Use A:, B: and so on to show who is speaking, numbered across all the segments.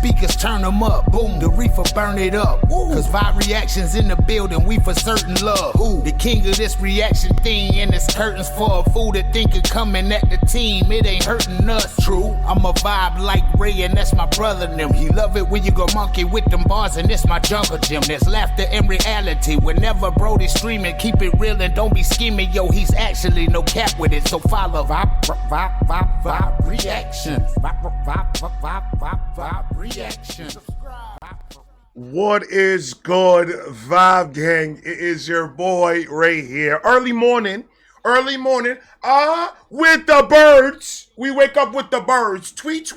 A: speakers, turn them up. Boom, the reefer burn it up. Cause vibe reactions in the building, we for certain love. The king of this reaction thing, and it's curtains for a fool that think of coming at the team. It ain't hurting us. True, I'm a vibe like Ray, and that's my brother and them. He love it when you go monkey with them bars, and it's my jungle gym. There's laughter in reality. Whenever Brody's streaming, keep it real and don't be scheming. Yo, he's actually no cap with it, so follow vibe reactions. Vibe reactions.
B: What is good, Vibe Gang? It is your boy Ray here. Early morning, with the birds. We wake up with the birds. Tweet,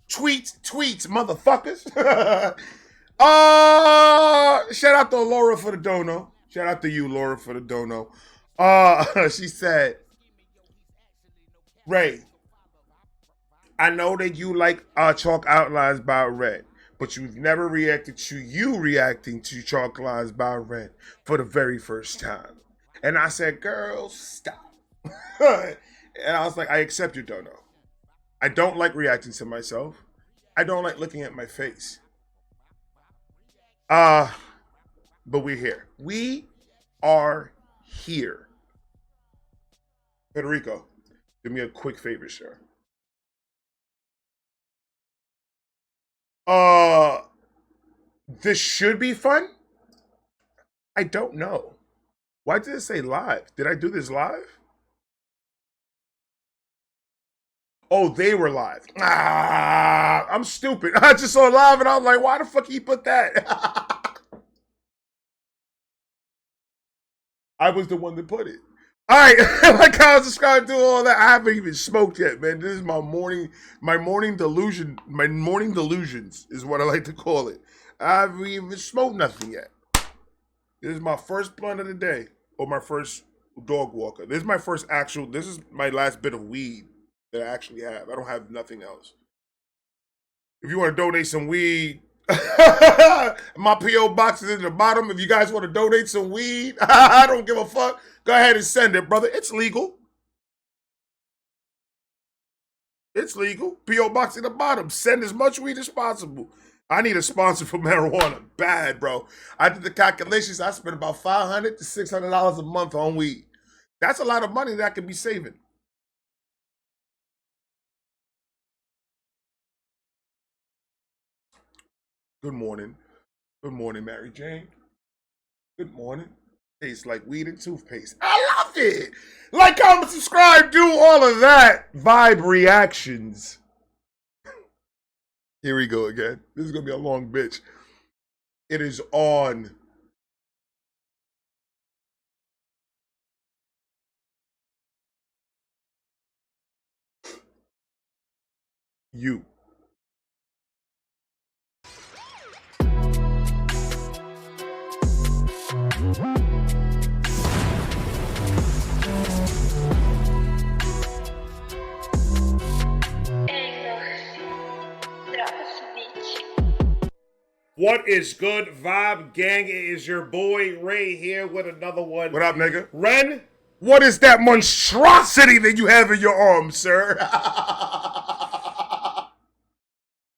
B: motherfuckers. Shout out to Laura for the dono. Shout out to you, Laura, for the dono. She said, Ray, I know that you like Chalk Outlines by REN, but you've never reacted to you reacting to Chalk Lines by REN for the very first time. And I said, girl, stop. And I was like, I accept your dono. I don't like reacting to myself. I don't like looking at my face. But we're here. We are here. Federico, do me a quick favor, sir. This should be fun? I don't know. Why did it say live? Did I do this live? Oh, they were live. I'm stupid. I just saw live and I was like, why the fuck he put that? I was the one that put it. All right, like I was describing to all that. I haven't even smoked yet, man. This is my morning delusion. My morning delusions is what I like to call it. I haven't even smoked nothing yet. This is my first blunt of the day, or my first dog walker. This is my last bit of weed that I actually have. I don't have nothing else. If you want to donate some weed, my P.O. box is in the bottom. If you guys want to donate some weed, I don't give a fuck. Go ahead and send it, brother. It's legal. It's legal. P.O. box in the bottom. Send as much weed as possible. I need a sponsor for marijuana. Bad, bro. I did the calculations. I spend about $500 to $600 a month on weed. That's a lot of money that I could be saving. Good morning. Good morning, Mary Jane. Good morning. Tastes like weed and toothpaste. I love it. Like, comment, subscribe, do all of that. Vibe reactions. Here we go again. This is going to be a long bitch. It is on. You. What is good, Vibe Gang? It is your boy Ray here with another one. What up, nigga? Ren, what is that monstrosity that you have in your arms, sir?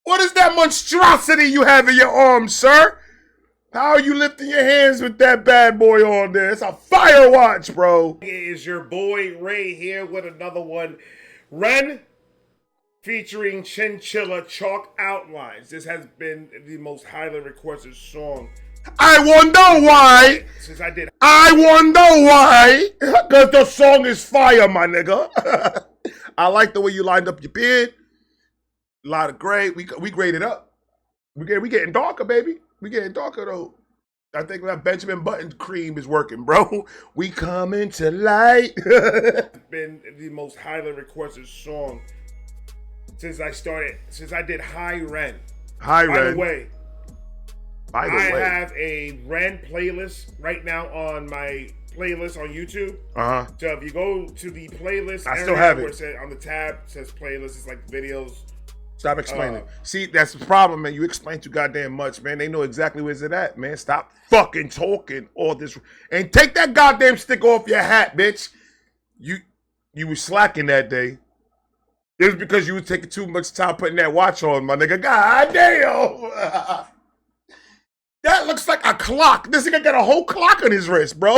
B: What is that monstrosity you have in your arms, sir? How are you lifting your hands with that bad boy on there? It's a fire watch, bro. It is your boy Ray here with another one. Ren, featuring Chinchilla Chalk Outlines. This has been the most highly requested song. I wonder why. Since I did. I wonder why. Because the song is fire, my nigga. I like the way you lined up your beard. A lot of gray. We graded up. We getting darker, baby. We getting darker, though. I think that Benjamin Button cream is working, bro. We coming to light. It's been the most highly requested song since I did High Ren. High Ren. By the way, I have a Ren playlist right now on my playlist on YouTube. So if you go to the playlist, I still have it. On the tab it says playlist. It's like videos. Stop explaining. See, that's the problem, man. You explain too goddamn much, man. They know exactly where's it at, man. Stop fucking talking all this. And take that goddamn stick off your hat, bitch. You were slacking that day. It was because you was taking too much time putting that watch on, my nigga. God damn. That looks like a clock. This nigga got a whole clock on his wrist, bro.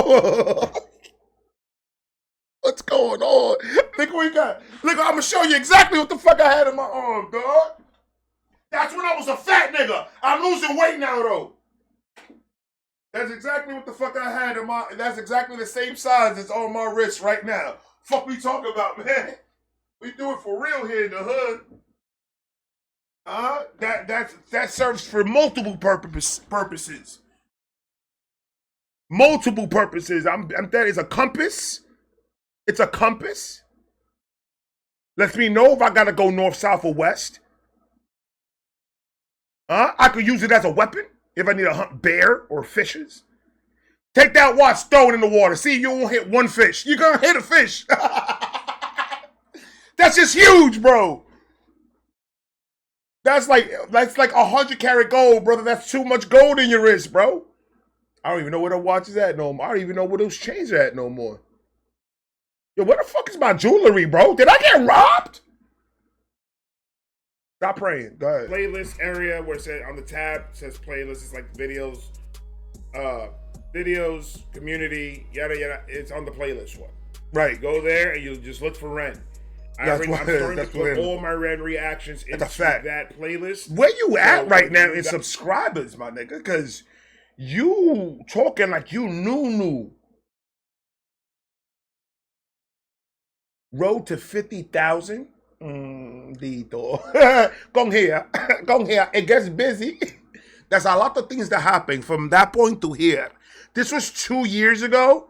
B: What's going on? Look what we got. Look, I'm gonna show you exactly what the fuck I had in my arm, dog. That's when I was a fat nigga. I'm losing weight now, though. That's exactly what the fuck I had in my. That's exactly the same size that's on my wrist right now. Fuck we talking about, man? We do it for real here in the hood. That serves for multiple purposes. Multiple purposes. That is a compass. It's a compass. Lets me know if I gotta go north, south, or west. I could use it as a weapon if I need to hunt bear or fishes. Take that watch, throw it in the water. See if you won't hit one fish. You're gonna hit a fish. That's just huge, bro. That's like 100 karat gold, brother. That's too much gold in your wrist, bro. I don't even know where the watch is at no more. I don't even know where those chains are at no more. Yo, where the fuck is my jewelry, bro? Did I get robbed? Stop praying. Go ahead.
C: Playlist area where it says on the tab says playlist. It's like videos, community, yada yada. It's on the playlist one.
B: Right.
C: Go there and you just look for REN. I'm starting to put all my REN reactions into that playlist.
B: Where you at right now in subscribers, my nigga? Because you talking like you new. Road to 50,000? Dito. Come here. It gets busy. There's a lot of things that happen from that point to here. This was 2 years ago.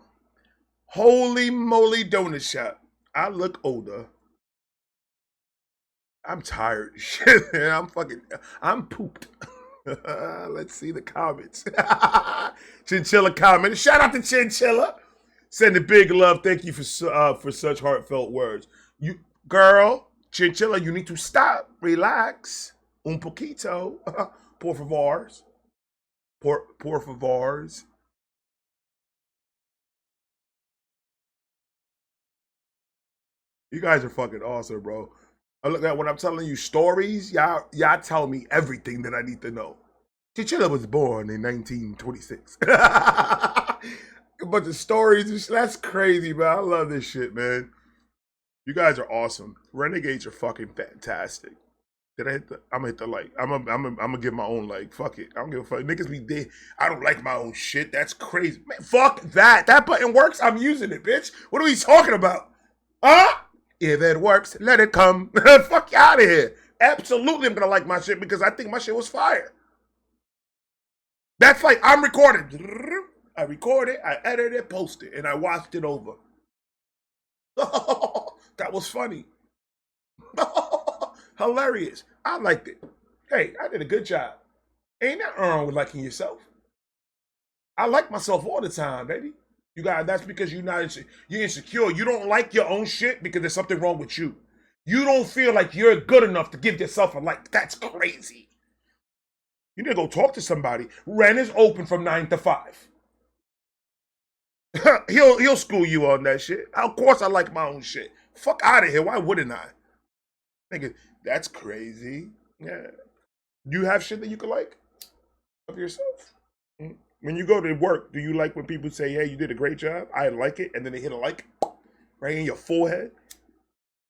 B: Holy moly donut shop. I look older. I'm tired. Shit, man. I'm pooped. Let's see the comments. Chinchilla comment. Shout out to Chinchilla. Send a big love. Thank you for such heartfelt words. You girl, Chinchilla, you need to stop. Relax. Un poquito. Por favors. Por favors. You guys are fucking awesome, bro. I look at when I'm telling you stories, y'all tell me everything that I need to know. Chinchilla was born in 1926. A bunch of stories. That's crazy, man. I love this shit, man. You guys are awesome. Renegades are fucking fantastic. Did I hit the? I'm gonna hit the like. I'm gonna give my own like. Fuck it. I don't give a fuck. Niggas be dead. I don't like my own shit. That's crazy, man. Fuck that. That button works. I'm using it, bitch. What are we talking about? Huh? If it works, let it come. Fuck you out of here. Absolutely, I'm gonna like my shit because I think my shit was fire. That's like I'm recording. I recorded, I edited it, posted, and I watched it over. That was funny. Hilarious. I liked it. Hey, I did a good job. Ain't nothing wrong with liking yourself. I like myself all the time, baby. You guys, that's because you're insecure. You don't like your own shit because there's something wrong with you. You don't feel like you're good enough to give yourself a like. That's crazy. You need to go talk to somebody. REN is open from 9 to 5. He'll school you on that shit. Of course I like my own shit. Fuck out of here. Why wouldn't I? Nigga, that's crazy. Yeah. You have shit that you could like of yourself? When you go to work, do you like when people say, hey, you did a great job? I like it. And then they hit a like right in your forehead.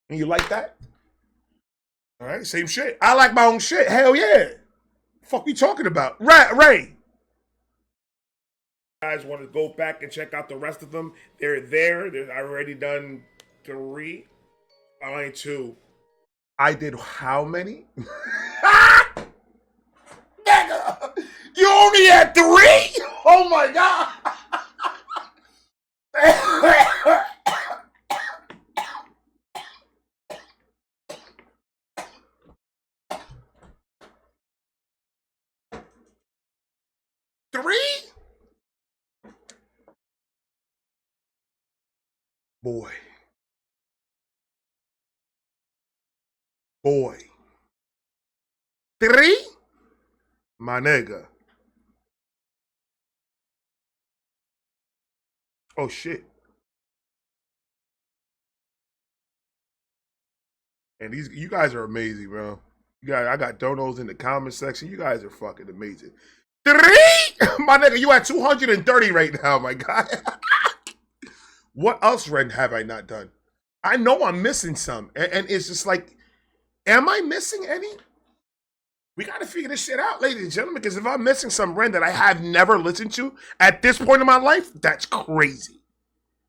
B: And you like that? All right, same shit. I like my own shit. Hell yeah. Fuck you talking about? Ray.
C: Guys want to go back and check out the rest of them. They're there. I've already done 3. I 2.
B: I did how many? Nigga, you only had 3? Oh my God. Boy. 3? My nigga. Oh shit. And you guys are amazing, bro. You guys, I got donos in the comment section. You guys are fucking amazing. 3! My nigga, you at 230 right now, my guy. What else, Ren, have I not done? I know I'm missing some. And it's just like, am I missing any? We got to figure this shit out, ladies and gentlemen, because if I'm missing some Ren that I have never listened to at this point in my life, that's crazy.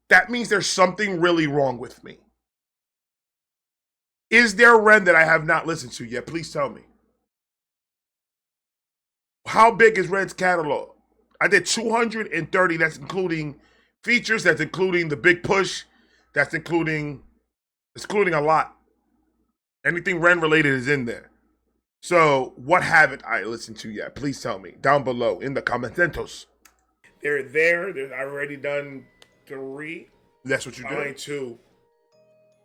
B: That means there's something really wrong with me. Is there a Ren that I have not listened to yet? Please tell me. How big is Ren's catalog? I did 230. That's including features. That's including the big push. That's including a lot. Anything Ren related is in there. So what haven't I listened to yet? Please tell me down below in the commentos.
C: They're there. I've already done 3.
B: That's what you did.
C: 2,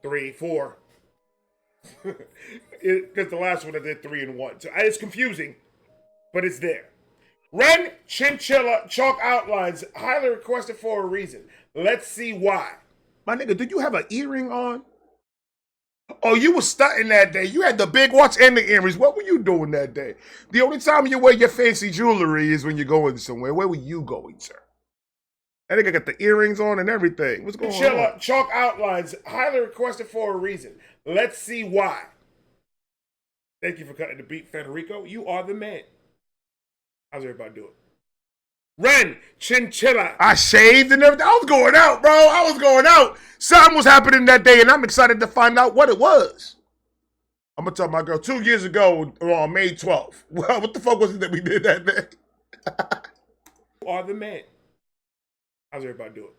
C: 3, 4. Because the last one I did 3 and 1. So it's confusing, but it's there. Ren Chinchilla Chalk Outlines, highly requested for a reason. Let's see why.
B: My nigga, did you have an earring on? Oh, you was stunting that day. You had the big watch and the earrings. What were you doing that day? The only time you wear your fancy jewelry is when you're going somewhere. Where were you going, sir? That nigga got the earrings on and everything. What's going
C: Chinchilla
B: on?
C: Chalk Outlines, highly requested for a reason. Let's see why. Thank you for cutting the beat, Federico. You are the man. How's everybody doing? Ren Chinchilla.
B: I shaved and everything. I was going out, bro. I was going out. Something was happening that day, and I'm excited to find out what it was. I'm going to tell my girl 2 years ago on May 12th. Well, what the fuck was it that we did that day?
C: You are the man. How's everybody doing?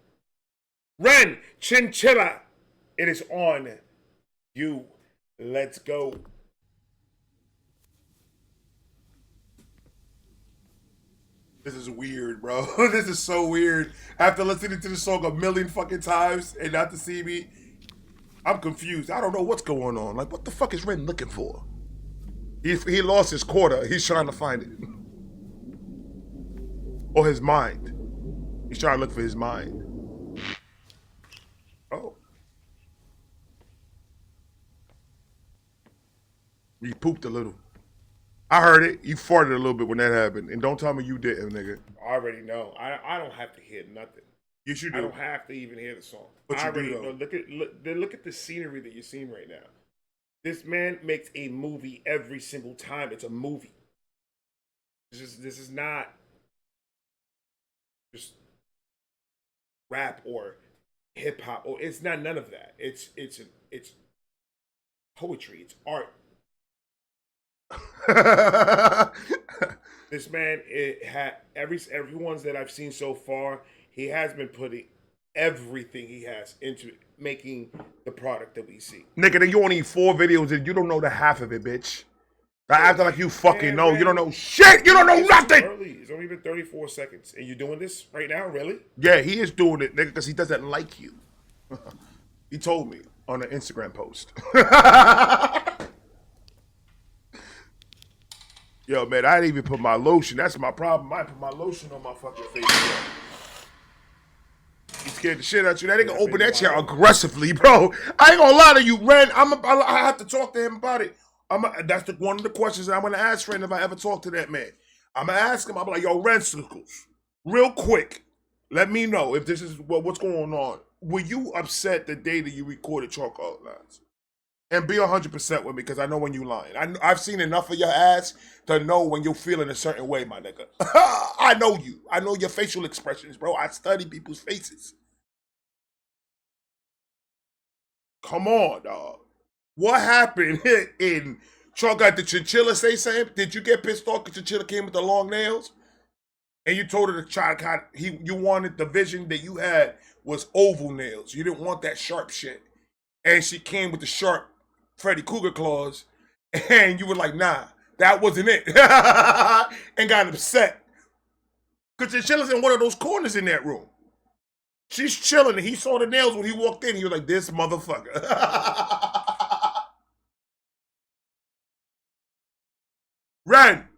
C: Ren Chinchilla. It is on you. Let's go.
B: This is weird, bro. This is so weird. After listening to the song a million fucking times and not to see me, I'm confused. I don't know what's going on. Like, what the fuck is Ren looking for? He lost his quarter. He's trying to find it. Or his mind. He's trying to look for his mind. Oh. He pooped a little. I heard it. You farted a little bit when that happened. And don't tell me you didn't, nigga.
C: I already know. I don't have to hear nothing.
B: Yes, you do.
C: I don't have to even hear the song.
B: But
C: I
B: you do,
C: already
B: though.
C: know. Look at the scenery that you're seeing right now. This man makes a movie every single time. It's a movie. This is not just rap or hip hop, or it's not none of that. It's poetry. It's art. This man, it had everyone's that I've seen so far, he has been putting everything he has into making the product that we see.
B: Nigga, then you only 4 videos and you don't know the half of it, bitch. I acting like you fucking know. Man. You don't know shit. You don't know nothing.
C: It's only been 34 seconds. And you doing this right now, really?
B: Yeah, he is doing it, nigga, because he doesn't like you. He told me on an Instagram post. Yo, man, I didn't even put my lotion. That's my problem. I put my lotion on my fucking face. He scared the shit out of you. That nigga open that chair aggressively, bro. I ain't gonna lie to you, Ren. I have to talk to him about it. That's one of the questions I'm gonna ask Ren if I ever talk to that man. I'm gonna ask him. I'm like, yo, Ren Circles, real quick, let me know if this is what's going on. Were you upset the day that you recorded Chalk Outlines? And be 100% with me, because I know when you lying. I've seen enough of your ass to know when you're feeling a certain way, my nigga. I know you. I know your facial expressions, bro. I study people's faces. Come on, dog. What happened in Chalk? Got the Chinchilla say something? Did you get pissed off because Chinchilla came with the long nails? And you told her to try to you wanted the vision that you had was oval nails. You didn't want that sharp shit. And she came with the sharp Freddy Krueger claws, and you were like, nah, that wasn't it. And got upset. Because Chinchilla's in one of those corners in that room. She's chilling, and he saw the nails when he walked in. He was like, this motherfucker. Ren,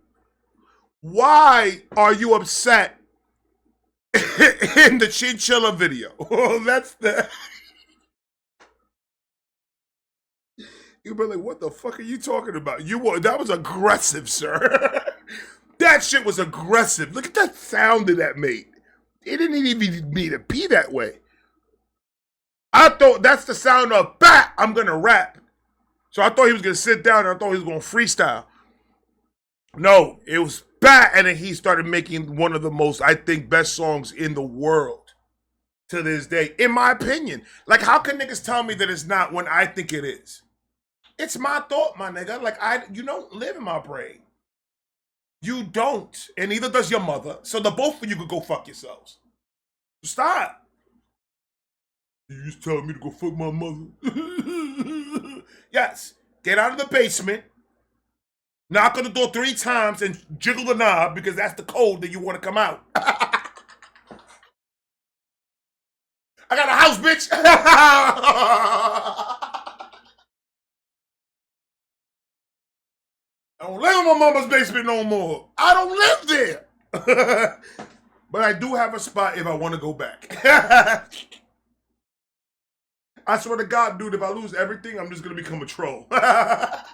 B: why are you upset in the Chinchilla video? That's the... You'd be like, what the fuck are you talking about? That was aggressive, sir. That shit was aggressive. Look at that sound that made. It didn't even need to be that way. I thought that's the sound of bat. I'm gonna rap. So I thought he was gonna sit down and I thought he was gonna freestyle. No, it was bat, and then he started making one of the most, I think, best songs in the world to this day, in my opinion. Like, how can niggas tell me that it's not when I think it is? It's my thought, my nigga. Like, you don't live in my brain. You don't, and neither does your mother. So the both of you could go fuck yourselves. Stop. You just telling me to go fuck my mother. Yes. Get out of the basement. Knock on the door 3 times and jiggle the knob because that's the code that you want to come out. I got a house, bitch. I don't live in my mama's basement no more. I don't live there. But I do have a spot if I want to go back. I swear to God, dude, if I lose everything, I'm just going to become a troll. Dead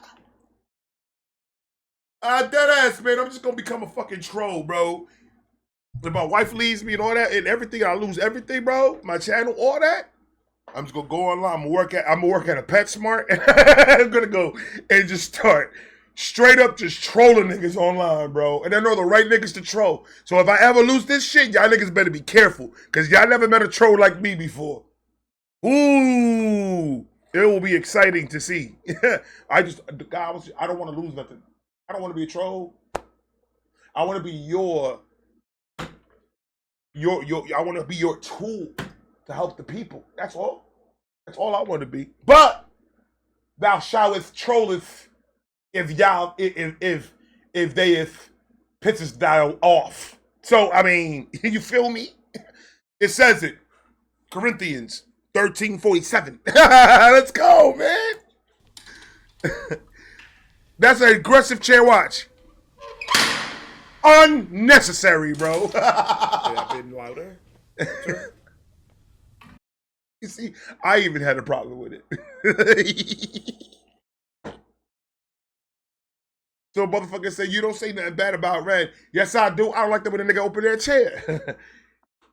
B: ass, man. I'm just going to become a fucking troll, bro. If my wife leaves me and all that and everything, I lose everything, bro. My channel, all that. I'm just going to go online. I'm going to work at a PetSmart. I'm going to go and just start straight up just trolling niggas online, bro. And I know the right niggas to troll. So if I ever lose this shit, y'all niggas better be careful. Because y'all never met a troll like me before. Ooh. It will be exciting to see. I don't want to lose nothing. I don't want to be a troll. I want to be I want to be your tool to help the people. That's all. That's all I want to be. But thou shallest trolleth if they pisses thou off. So I mean, you feel me? It says it. Corinthians 13:47. Let's go, man. That's an aggressive chair watch. Unnecessary, bro.
C: Should I have been louder?
B: You see, I even had a problem with it. So a motherfucker say, you don't say nothing bad about Ren. Yes, I do. I don't like that when a nigga open their chair.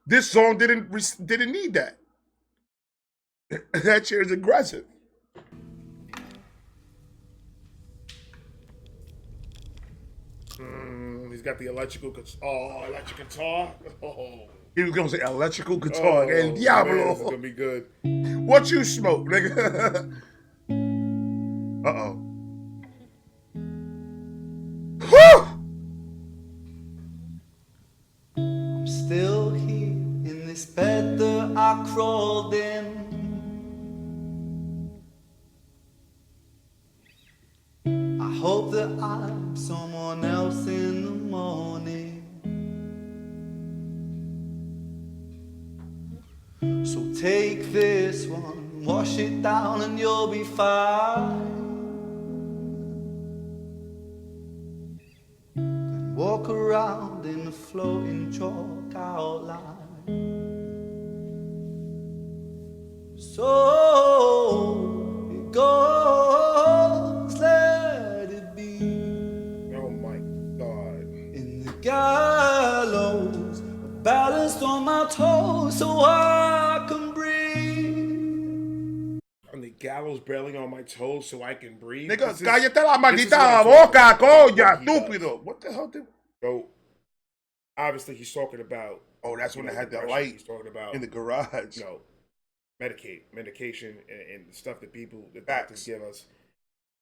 B: This song didn't need that. That chair is aggressive.
C: He's got the electrical guitar. Oh.
B: He was gonna say electrical guitar and Diablo.
C: Man, this is gonna be good.
B: What you smoke, nigga? Uh-oh.
D: I'm still here in this bed that I crawled in. I hope that I'm someone else in the morning. So take this one, wash it down and you'll be fine. Then walk around in a floating chalk outline. So it goes, let it be.
C: Oh my God.
D: In the gallows, balanced on my toes so I can breathe.
C: On the gallows, barely on my toes so I can breathe.
B: Nigga,
C: This is-
B: cállate la
C: this is
B: maldita
C: what I'm
B: boca,
C: talking
B: coña,
C: about, what he
B: estúpido. What the hell did...
C: So, obviously, he's talking about...
B: Oh, that's when they had that
C: depression.
B: light
C: He's talking about...
B: in the garage.
C: No. Medication and the stuff that the doctors give us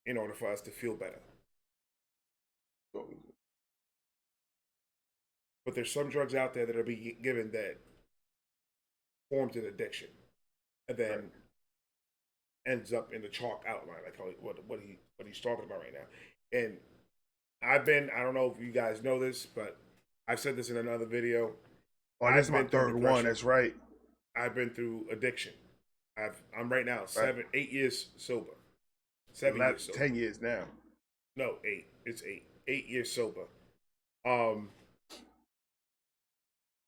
C: in order for us to feel better. But there's some drugs out there that are being given that forms an addiction and then ends up in the chalk outline, like what he's talking about right now. And I don't know if you guys know this, but I've said this in another video.
B: Oh, this is my third one. That's right.
C: I've been through addiction. I'm right now 8 years sober. 7 years sober.
B: 10 years now.
C: No, 8. It's 8. 8 years sober.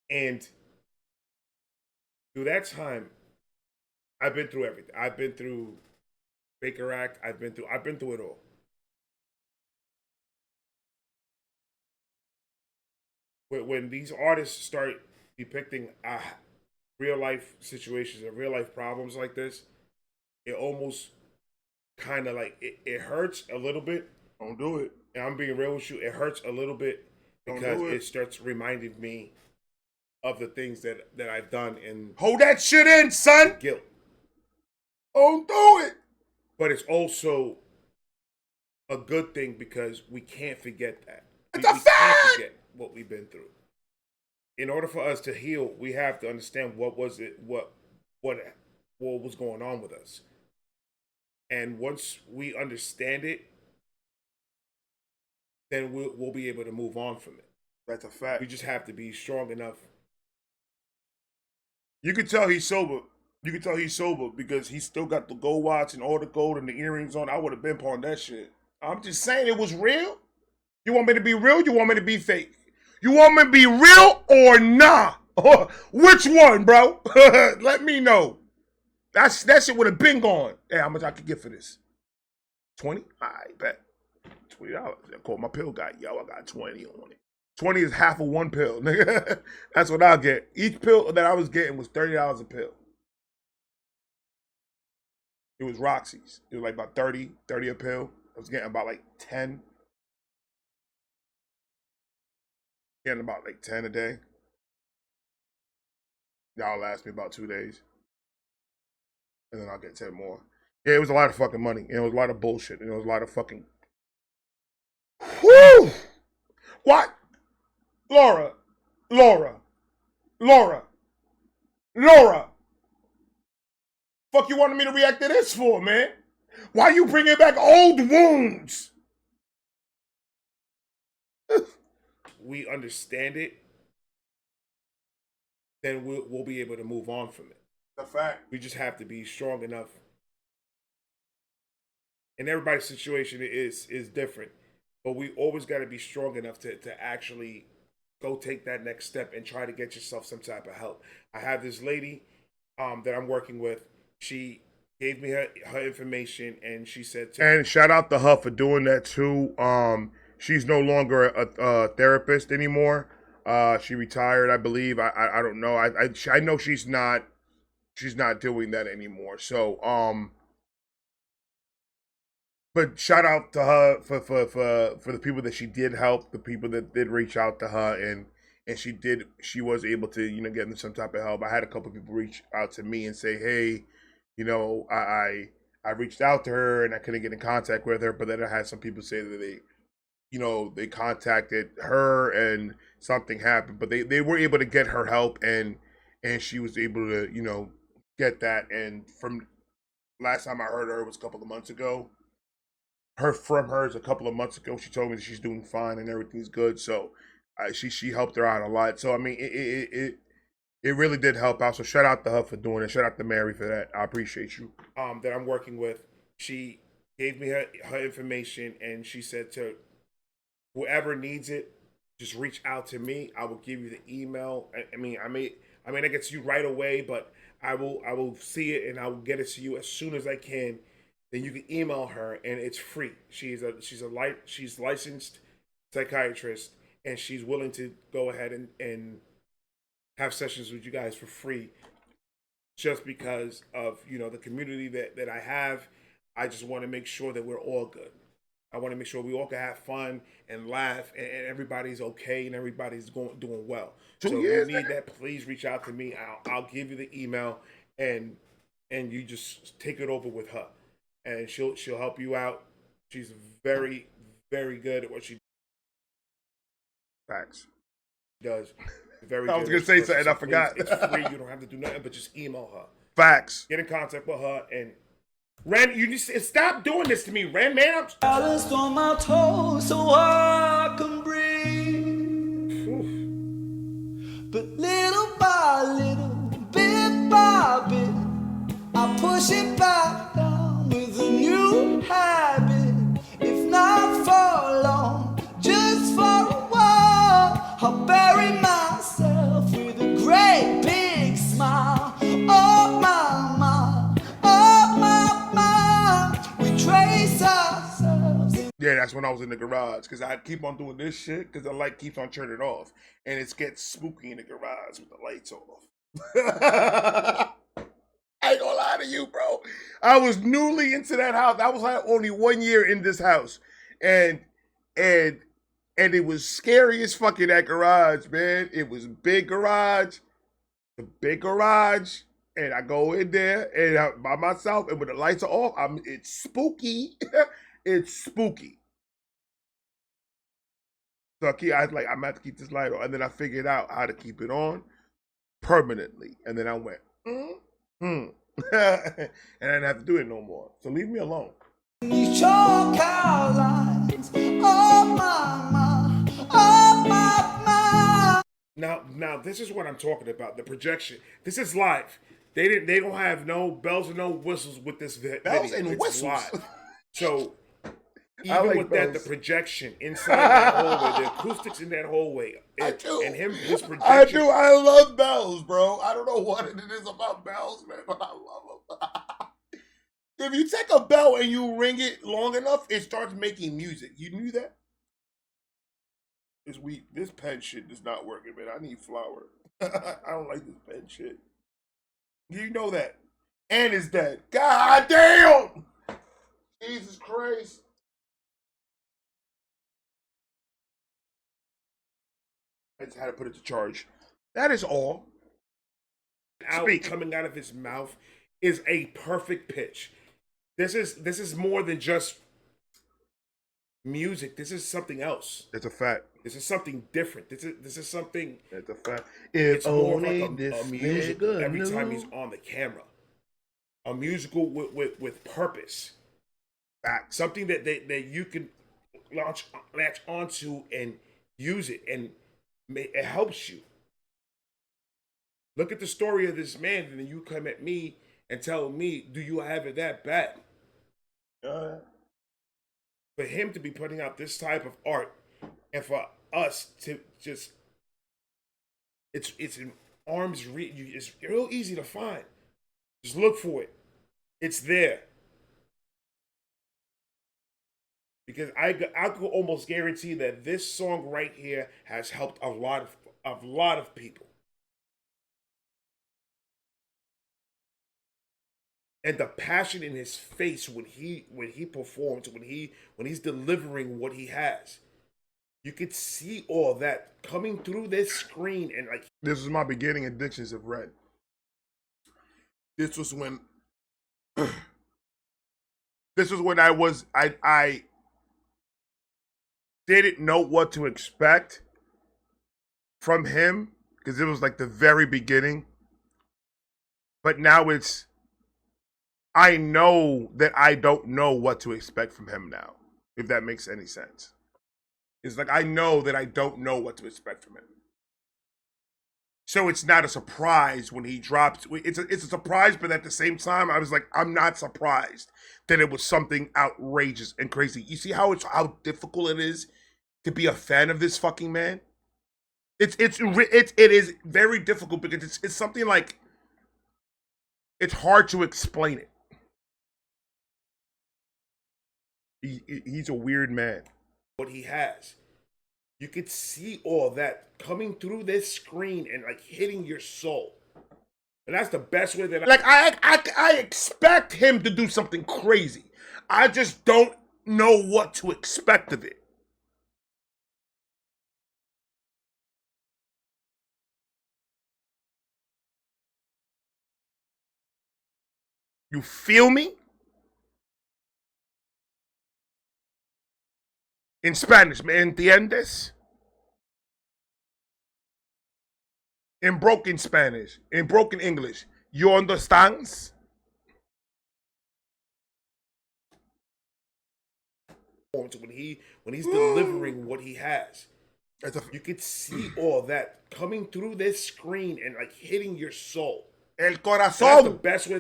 C: And through that time, I've been through everything. I've been through Baker Act. I've been through it all. When these artists start depicting real life situations and real life problems like this, it almost kind of like it hurts a little bit.
B: Don't do it.
C: And I'm being real with you. It hurts a little bit because it starts reminding me of the things that I've done and
B: hold that shit in, son.
C: Guilt.
B: Don't do it.
C: But it's also a good thing because we can't forget that.
B: It's a fact.
C: Can't forget what we've been through. In order for us to heal, we have to understand what was going on with us. And once we understand it, then we'll be able to move on from it.
B: That's a fact.
C: We just have to be strong enough.
B: You can tell he's sober. You can tell he's sober because he's still got the gold watch and all the gold and the earrings on. I would have been on that shit. I'm just saying it was real. You want me to be real? You want me to be fake? You want me to be real or nah? Which one, bro? Let me know. That shit would have been gone. Hey, how much I could get for this? 20? I bet. $20. I called my pill guy. Yo, I got 20 on it. 20 is half of one pill, nigga. That's what I'll get. Each pill that I was getting was $30 a pill. It was Roxy's. It was like about 30 a pill. I was getting about like 10. Getting about like 10 a day. That'll last me about 2 days. And then I'll get 10 more. Yeah, it was a lot of fucking money. And it was a lot of bullshit. And it was a lot of fucking... Woo! What? Laura. Fuck you wanted me to react to this for, man? Why you bringing back old wounds?
C: We understand it, then we'll be able to move on from it.
B: The fact.
C: We just have to be strong enough. And everybody's situation is different, but we always got to be strong enough to actually go take that next step and try to get yourself some type of help. I have this lady that I'm working with. She gave me her information, and she said to
B: and shout out to her for doing that too. She's no longer a therapist anymore. She retired, I believe. I don't know. I know she's not doing that anymore. So but shout out to her for the people that she did help, the people that did reach out to her, and she was able to, you know, get them some type of help. I had a couple of people reach out to me and say, hey, you know, I reached out to her and I couldn't get in contact with her, but then I had some people say that they contacted her and something happened, but they were able to get her help and she was able to, you know, get that. And from last time I heard her, it was a couple of months ago. Hers a couple of months ago, she told me that she's doing fine and everything's good. So she helped her out a lot. So I mean, it really did help out. So shout out to her for doing it. Shout out to Mary for that. I appreciate you.
C: That I'm working with. She gave me her information, and she said to whoever needs it, just reach out to me. I will give you the email. I mean, I get to you right away, but I will see it and I will get it to you as soon as I can. Then you can email her, and it's free. She's licensed psychiatrist, and she's willing to go ahead and have sessions with you guys for free, just because of, you know, the community that I have. I just want to make sure that we're all good. I want to make sure we all can have fun and laugh, and everybody's okay and everybody's doing well. So if you need that, please reach out to me. I'll give you the email, and you just take it over with her, and she'll help you out. She's very, very good at what she
B: Facts.
C: does. Very
B: I was going to say something, I forgot.
C: It's free. You don't have to do nothing but just email her.
B: Facts.
C: Get in contact with her. And Ren, you just stop doing this to me, Ren, man.
D: Balanced on my toes so I can breathe. But little by little, bit by bit, I push it back down with a new habit. If not for long, just for a while, I'll bury myself with a great big smile. Oh my, oh my,
B: That's when I was in the garage because I keep on doing this shit because the light keeps on turning off and it gets spooky in the garage with the lights off. I ain't gonna lie to you, bro. I was newly into that house. I was like only 1 year in this house, and it was scary as fuck in that garage, man. It was big garage, and I go in there and by myself, and when the lights are off, it's spooky. It's spooky. So I was like, I'm gonna have to keep this light on, and then I figured out how to keep it on permanently, and then I went, and I didn't have to do it no more. So leave me alone.
D: Chalk outlines, oh my, oh my.
C: Now this is what I'm talking about. The projection. This is live. They don't have no bells and no whistles with this video.
B: Bells and
C: it's
B: whistles.
C: Live. So even
B: like
C: with
B: bells.
C: that, the projection inside that hallway, the acoustics in that hallway,
B: I do.
C: and his projection.
B: I do. I love bells, bro. I don't know what it is about bells, man, but I love them. If you take a bell and you ring it long enough, it starts making music. You knew that? This pen shit is not working, man. I need flour. I don't like this pen shit. You know that. And it's dead. God damn! Jesus Christ. I just had to put it to charge. That is all.
C: Coming out of his mouth is a perfect pitch. This is more than just music. This is something else.
B: It's a fact.
C: This is something different. This is something.
B: It's a fact.
C: It's more like a musical every time he's on the camera. A musical with purpose.
B: Fact.
C: Something that you can latch onto and use it, and it helps you. Look at the story of this man, and then you come at me and tell me, do you have it that bad? For him to be putting out this type of art, and for us to just, it's in arm's reach. It's real easy to find. Just look for it. It's there. Because I could almost guarantee that this song right here has helped a lot of people. And the passion in his face when he performs, when he's delivering what he has, you could see all that coming through this screen. And like,
B: this was my beginning addictions of REN. This was when I didn't know what to expect from him because it was like the very beginning. But now I know that I don't know what to expect from him now, if that makes any sense. It's like I know that I don't know what to expect from him. So it's not a surprise when he drops. It's a surprise, but at the same time, I was like, I'm not surprised that it was something outrageous and crazy. You see how difficult it is to be a fan of this fucking man? It is very difficult because it's something like, it's hard to explain it. He's a weird man.
C: What he has. You could see all that coming through this screen and like hitting your soul. And that's the best way that
B: I expect him to do something crazy. I just don't know what to expect of it. You feel me? In Spanish, ¿me entiendes? In broken Spanish, in broken English, you understands?
C: When he's delivering what he has, you could see all that coming through this screen and like hitting your soul.
B: El corazón.
C: That's the best way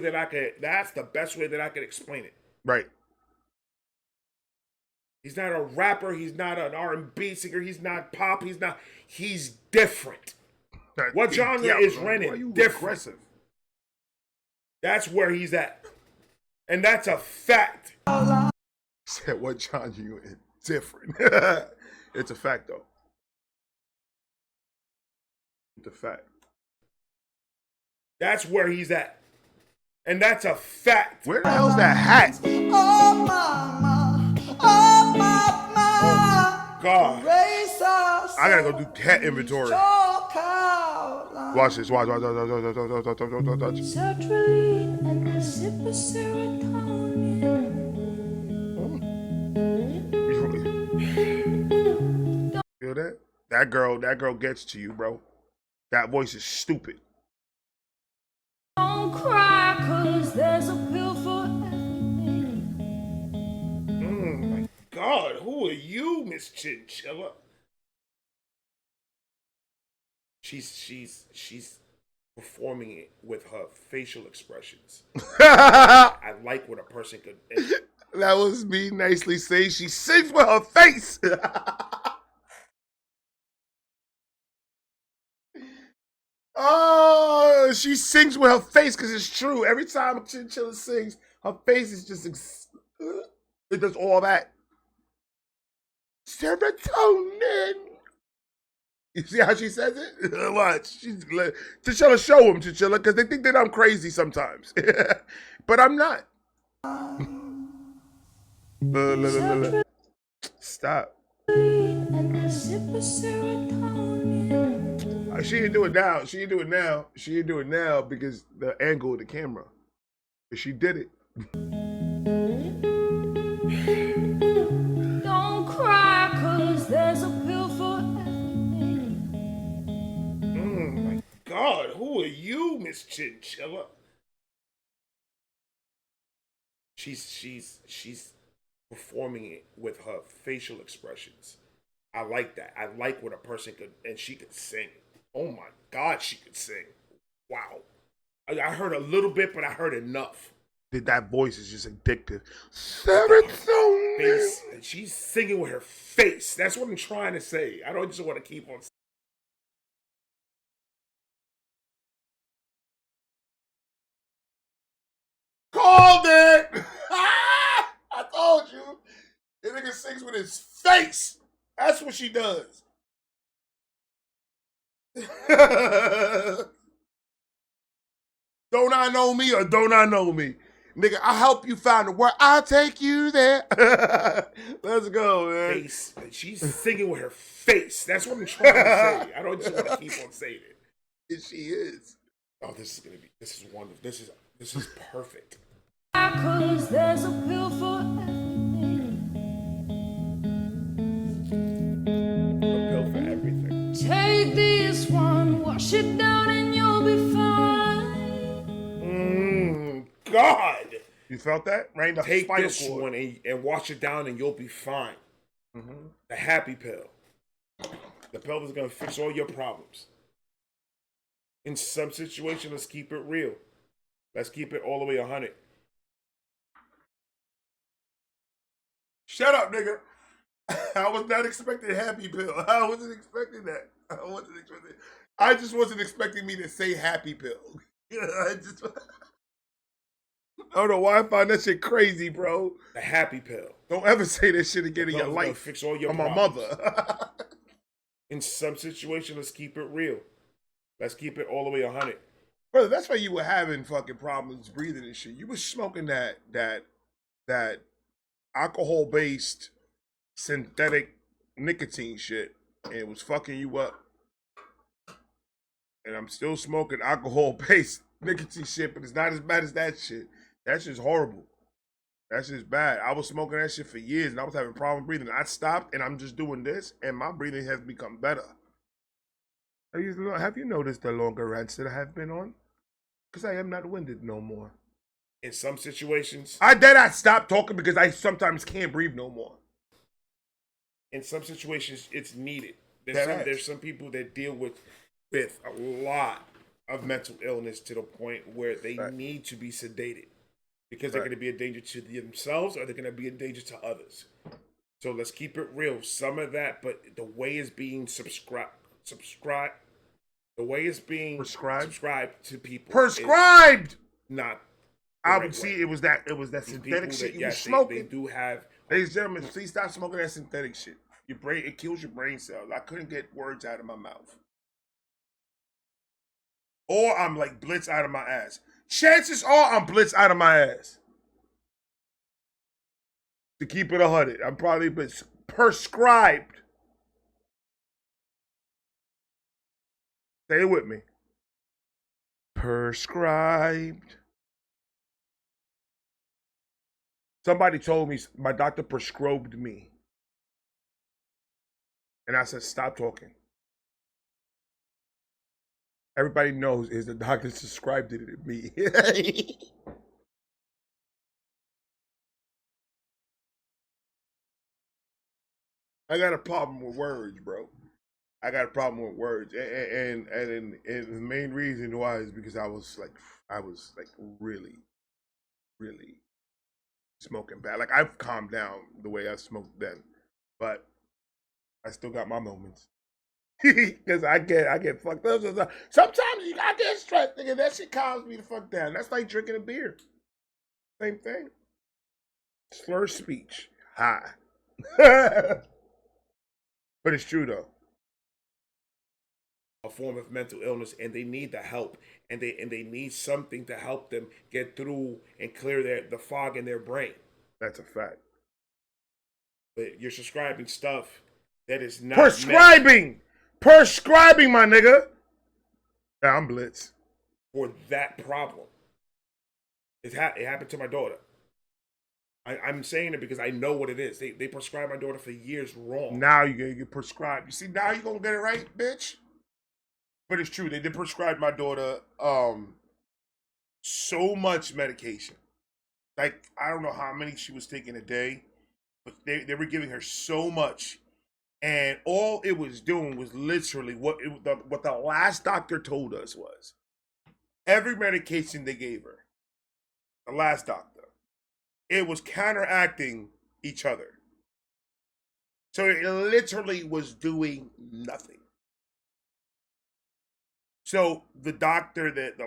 C: that I could explain it.
B: Right.
C: He's not a rapper. He's not an R&B singer. He's not pop. He's different. What genre is Ren in? Different.
B: Aggressive?
C: That's where he's at. And that's a fact.
B: Said, what genre you in? different. It's a fact, though. It's a fact.
C: That's where he's at. And that's a fact.
B: Where the hell's that hat?
D: Oh, mama. Oh, mama.
C: God.
D: Race us.
B: I gotta go do hat inventory.
D: Chalk outlines.
B: Watch this. Watch.
E: Sertraline and a sip of serotonin.
B: Feel that? That girl gets to you, bro. That voice is stupid.
E: Don't cry, 'cause there's a pill for everything.
C: My God, who are you, Miss Chinchilla? She's performing it with her facial expressions. I like what a person could.
B: That was me nicely saying she sings with her face. Oh, she sings with her face because it's true. Every time Chinchilla sings, her face is just, it does all that. Serotonin. You see how she says it? Watch. Chinchilla, show him, Chinchilla, because they think that I'm crazy sometimes. But I'm not. Stop.
E: And a sip of serotonin.
B: She didn't do it now. She didn't do it now. She didn't do it now because the angle of the camera. But she did it.
E: Don't cry, 'cause there's a pill for everything.
C: My God, who are you, Miss Chinchilla? She's performing it with her facial expressions. I like that. I like what a person could, and she could sing. Oh my God, she could sing. Wow. I heard a little bit, but I heard enough.
B: That voice is just addictive. Serotonin.
C: Face, and she's singing with her face. That's what I'm trying to say. I don't just want to keep on.
B: Called it. I told you. The nigga sings with his face. That's what she does. Don't I know me or don't I know me? Nigga, I'll help you find the word. I'll take you there. Let's go, man.
C: Face. She's singing with her face. That's what I'm trying to say. I don't just want to keep on saying it.
B: She is.
C: Oh, this is wonderful. This is perfect.
E: 'Cause there's a pill for everything.
C: A pill for everything.
E: Take this one, wash it down, and you'll be fine.
C: God.
B: You felt that? Right? The
C: Take
B: spinal
C: this
B: cord.
C: one and wash it down, and you'll be fine. The happy pill. The pill that's gonna fix all your problems. In some situations, let's keep it real. Let's keep it all the way 100.
B: Shut up, nigga. I was not expecting happy pill. I wasn't expecting that. I just wasn't expecting me to say happy pill. I don't know why I find that shit crazy, bro.
C: The happy pill.
B: Don't ever say that shit again in your life.
C: Fix all your
B: I'm my
C: problems.
B: mother.
C: In some situations, let's keep it real. Let's keep it all the way 100.
B: Brother, that's why you were having fucking problems breathing and shit. You was smoking that alcohol-based synthetic nicotine shit, and it was fucking you up. And I'm still smoking alcohol-based nicotine shit, but it's not as bad as that shit. That shit's horrible. That shit's bad. I was smoking that shit for years, and I was having problems breathing. I stopped, and I'm just doing this, and my breathing has become better. Have you noticed the longer rants that I have been on? Because I am not winded no more.
C: In some situations,
B: I stopped talking because I sometimes can't breathe no more.
C: In some situations, it's needed. There's some people that deal with a lot of mental illness to the point where they need to be sedated because they're going to be a danger to themselves or they're going to be a danger to others. So let's keep it real. Some of that, but the way it's being prescribed to people.
B: Prescribed.
C: Not.
B: I would see it was that synthetic shit you were smoking.
C: They do have
B: Ladies and gentlemen, please stop smoking that synthetic shit. Your brain, it kills your brain cells. I couldn't get words out of my mouth. Or I'm like blitz out of my ass. Chances are I'm blitz out of my ass. To keep it 100, I'm probably prescribed. Say it with me. Prescribed. Somebody told me my doctor prescribed me. And I said, stop talking. Everybody knows is the doctor prescribed it to me. I got a problem with words, bro. I got a problem with words, and the main reason why is because I was like really smoking bad. Like I've calmed down the way I smoked then, but I still got my moments. Because I get fucked up. Sometimes you gotta get stressed, nigga. That shit calms me the fuck down. That's like drinking a beer. Same thing. Slur speech. High. But it's true though.
C: A form of mental illness, and they need the help, and they need something to help them get through and clear the fog in their brain.
B: That's a fact.
C: But you're prescribing stuff that is not
B: prescribing, my nigga. Yeah, I'm blitz
C: for that problem. It happened to my daughter. I'm saying it because I know what it is. They prescribed my daughter for years wrong.
B: Now you get prescribed. You see, now you gonna get it right, bitch. But it's true. They did prescribe my daughter so much medication. Like, I don't know how many she was taking a day, but they were giving her so much. And all it was doing was literally what the last doctor told us was every medication they gave her, the last doctor, it was counteracting each other. So it literally was doing nothing. So the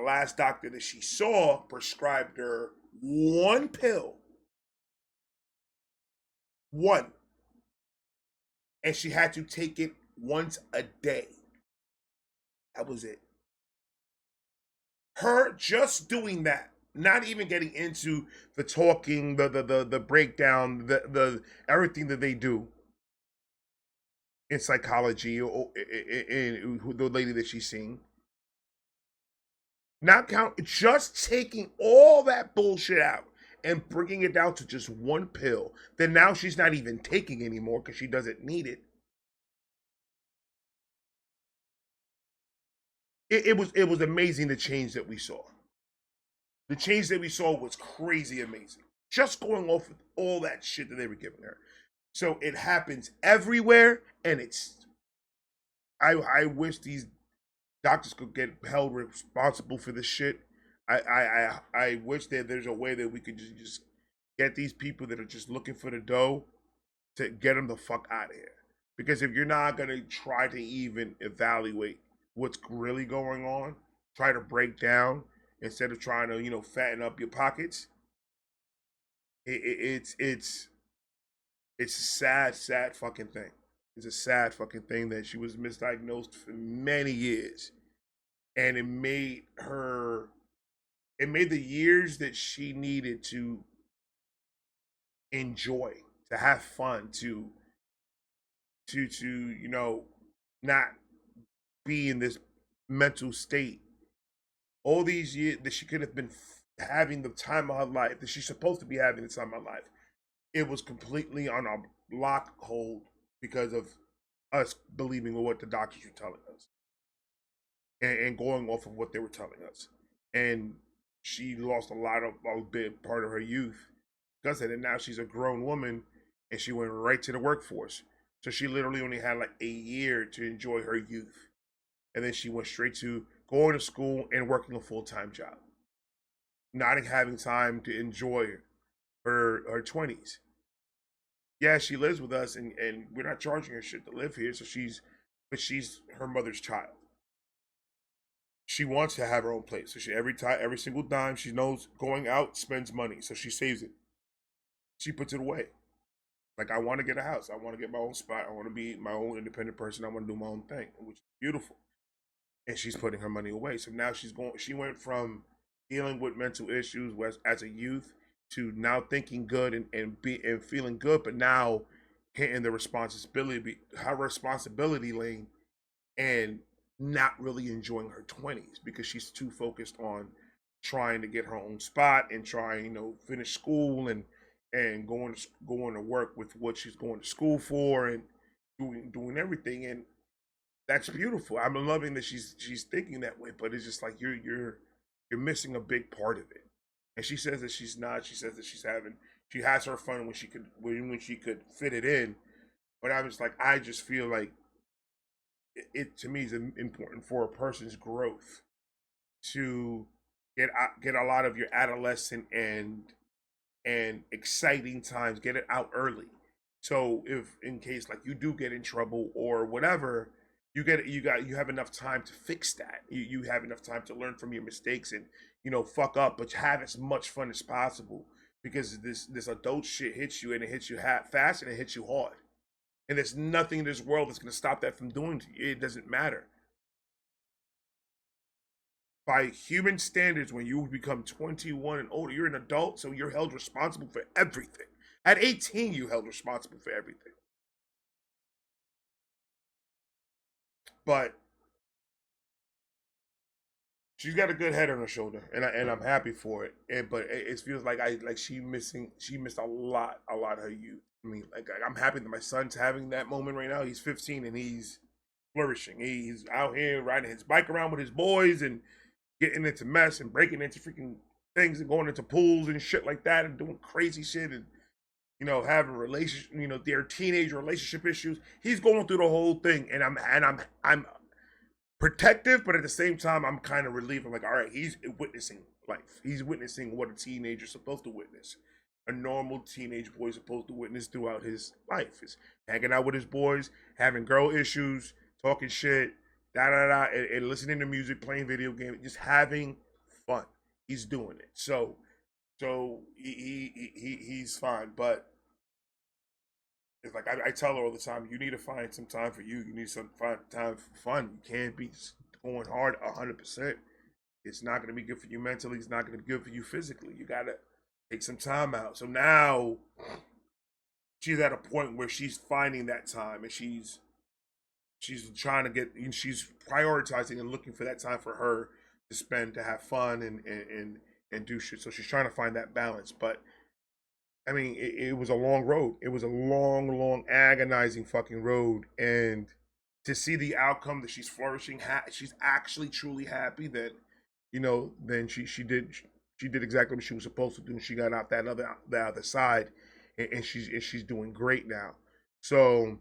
B: last doctor that she saw prescribed her one pill. One. And she had to take it once a day. That was it. Her just doing that, not even getting into the talking, the breakdown, the everything that they do in psychology or in the lady that she's seeing. Not count, just taking all that bullshit out and bringing it down to just one pill. Then now she's not even taking anymore because she doesn't need it. It was amazing the change that we saw. The change that we saw was crazy amazing. Just going off with all that shit that they were giving her. So it happens everywhere, and I wish these doctors could get held responsible for this shit. I wish that there's a way that we could just get these people that are just looking for the dough to get them the fuck out of here. Because if you're not gonna try to even evaluate what's really going on, try to break down instead of trying to fatten up your pockets, it's a sad fucking thing. It's a sad fucking thing that she was misdiagnosed for many years. And it made the years that she needed to enjoy, to have fun, to not be in this mental state. All these years that she could have been having the time of her life, that she's supposed to be having the time of her life, it was completely on a lock hold because of us believing what the doctors were telling us and going off of what they were telling us. And she lost a big part of her youth because of it. And now she's a grown woman and she went right to the workforce. So she literally only had like a year to enjoy her youth. And then she went straight to going to school and working a full-time job. Not having time to enjoy her 20s. Yeah, she lives with us and we're not charging her shit to live here, but she's her mother's child. She wants to have her own place. So every single dime she knows going out spends money. So she saves it. She puts it away. Like, I want to get a house. I want to get my own spot. I want to be my own independent person. I want to do my own thing, which is beautiful. And she's putting her money away. So now she went from dealing with mental issues as a youth to now thinking good and feeling good, but now hitting the her responsibility lane and not really enjoying her 20s because she's too focused on trying to get her own spot and trying, finish school and going to work with what she's going to school for and doing everything. And that's beautiful. I'm loving that she's thinking that way, but it's just like you're missing a big part of it. And she says that she's not. She says that she has her fun when she could fit it in. But I was like, I just feel like it to me is important for a person's growth to get a lot of your adolescent and exciting times, get it out early. So if in case like you do get in trouble or whatever, you have enough time to fix that. You have enough time to learn from your mistakes and fuck up, but have as much fun as possible because this adult shit hits you and it hits you fast and it hits you hard. And there's nothing in this world that's gonna stop that from doing to you. It doesn't matter. By human standards, when you become 21 and older, you're an adult, so you're held responsible for everything. At 18, you held responsible for everything. But she's got a good head on her shoulder, and I'm happy for it. But it feels like she missed a lot of her youth. I mean, like I'm happy that my son's having that moment right now. He's 15 and he's flourishing. He's out here riding his bike around with his boys and getting into mess and breaking into freaking things and going into pools and shit like that and doing crazy shit and having their teenage relationship issues. He's going through the whole thing, and I'm protective, but at the same time I'm kind of relieved. I'm like, all right, he's witnessing life. He's witnessing what a teenager's supposed to witness. A normal teenage boy is supposed to witness throughout his life. Is hanging out with his boys, having girl issues, talking shit, and listening to music, playing video games, just having fun. He's doing it. So he's fine. But it's like I tell her all the time, you need to find some time for you. You need some time for fun. You can't be going hard 100%. It's not going to be good for you mentally. It's not going to be good for you physically. You got to take some time out. So now she's at a point where she's finding that time and she's trying to she's prioritizing and looking for that time for her to spend, to have fun and do shit. So she's trying to find that balance. But I mean, it was a long road. It was a long, agonizing fucking road. And to see the outcome that she's flourishing, she's actually truly happy that, then she did exactly what she was supposed to do. And she got out the other side, and she's doing great now. So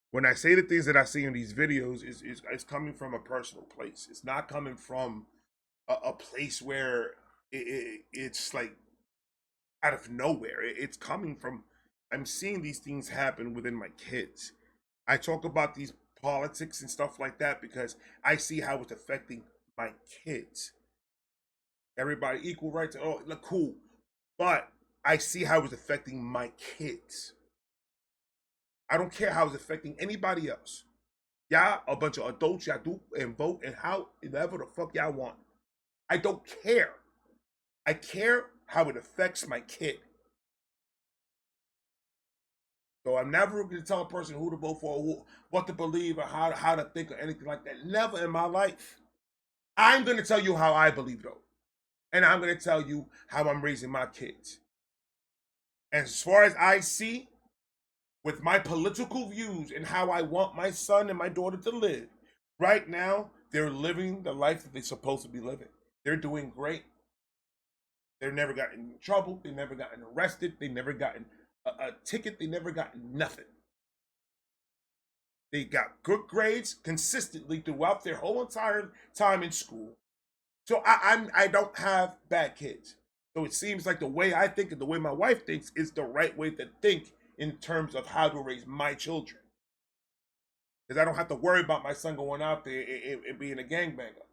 B: when I say the things that I see in these videos, it's coming from a personal place. It's not coming from a place where it's like out of nowhere. It's coming from, I'm seeing these things happen within my kids. I talk about these politics and stuff like that because I see how it's affecting my kids. Everybody equal rights, look cool. But I see how it's affecting my kids. I don't care how it's affecting anybody else. Y'all a bunch of adults, y'all do and vote and however the fuck y'all want. I don't care. I care how it affects my kid. So I'm never going to tell a person who to vote for, or what to believe, or how to think, or anything like that. Never in my life. I'm going to tell you how I believe, though. And I'm going to tell you how I'm raising my kids. And as far as I see, with my political views and how I want my son and my daughter to live, right now, they're living the life that they're supposed to be living. They're doing great. They've never gotten in trouble. They've never gotten arrested. They've never gotten a ticket. They never gotten nothing. They got good grades consistently throughout their whole entire time in school. So I don't have bad kids. So it seems like the way I think and the way my wife thinks is the right way to think in terms of how to raise my children. Because I don't have to worry about my son going out there and being a gangbanger.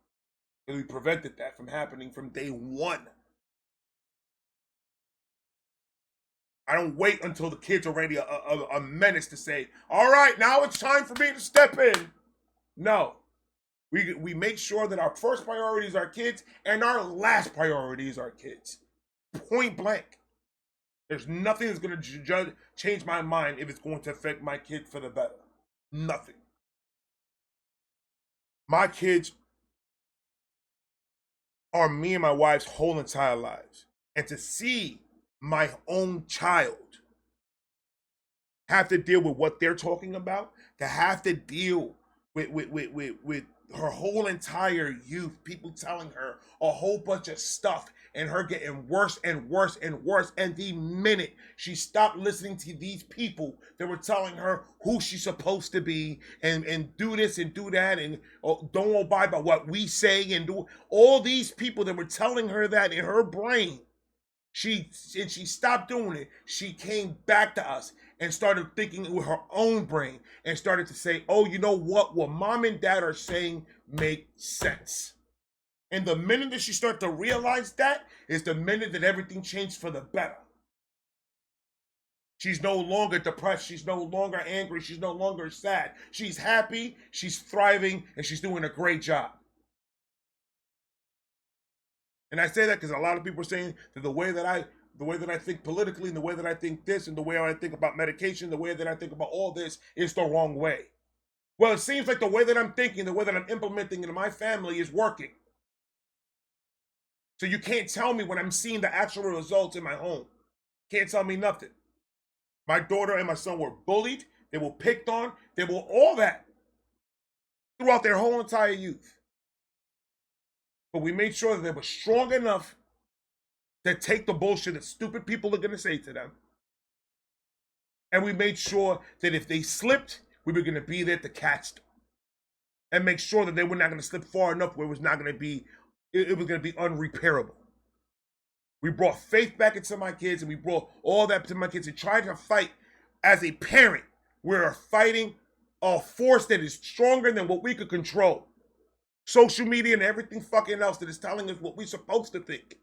B: And we prevented that from happening from day one. I don't wait until the kid's already a menace to say, all right, now it's time for me to step in. No. We make sure that our first priority is our kids and our last priority is our kids. Point blank. There's nothing that's going to change my mind if it's going to affect my kids for the better. Nothing. My kids are me and my wife's whole entire lives. And to see my own child have to deal with what they're talking about, to have to deal with her whole entire youth, people telling her a whole bunch of stuff and her getting worse and worse and worse. And the minute she stopped listening to these people that were telling her who she's supposed to be and do this and do that and don't abide by what we say and do all these people that were telling her that in her brain, she stopped doing it. She came back to us and started thinking with her own brain and started to say, oh, you know what mom and dad are saying makes sense. And the minute that she started to realize that is the minute that everything changed for the better. She's no longer depressed. She's no longer angry. She's no longer sad. She's happy. She's thriving and she's doing a great job. And I say that because a lot of people are saying that the way that I think politically and the way that I think this and the way I think about medication, the way that I think about all this is the wrong way. Well, it seems like the way that I'm thinking, the way that I'm implementing in my family is working. So you can't tell me when I'm seeing the actual results in my home. Can't tell me nothing. My daughter and my son were bullied. They were picked on. They were all that throughout their whole entire youth. But we made sure that they were strong enough to take the bullshit that stupid people are going to say to them. And we made sure that if they slipped, we were going to be there to catch them. And make sure that they were not going to slip far enough where it was not going to be, it was going to be unrepairable. We brought faith back into my kids and we brought all that to my kids and tried to fight as a parent. We're fighting a force that is stronger than what we could control. Social media and everything fucking else that is telling us what we're supposed to think.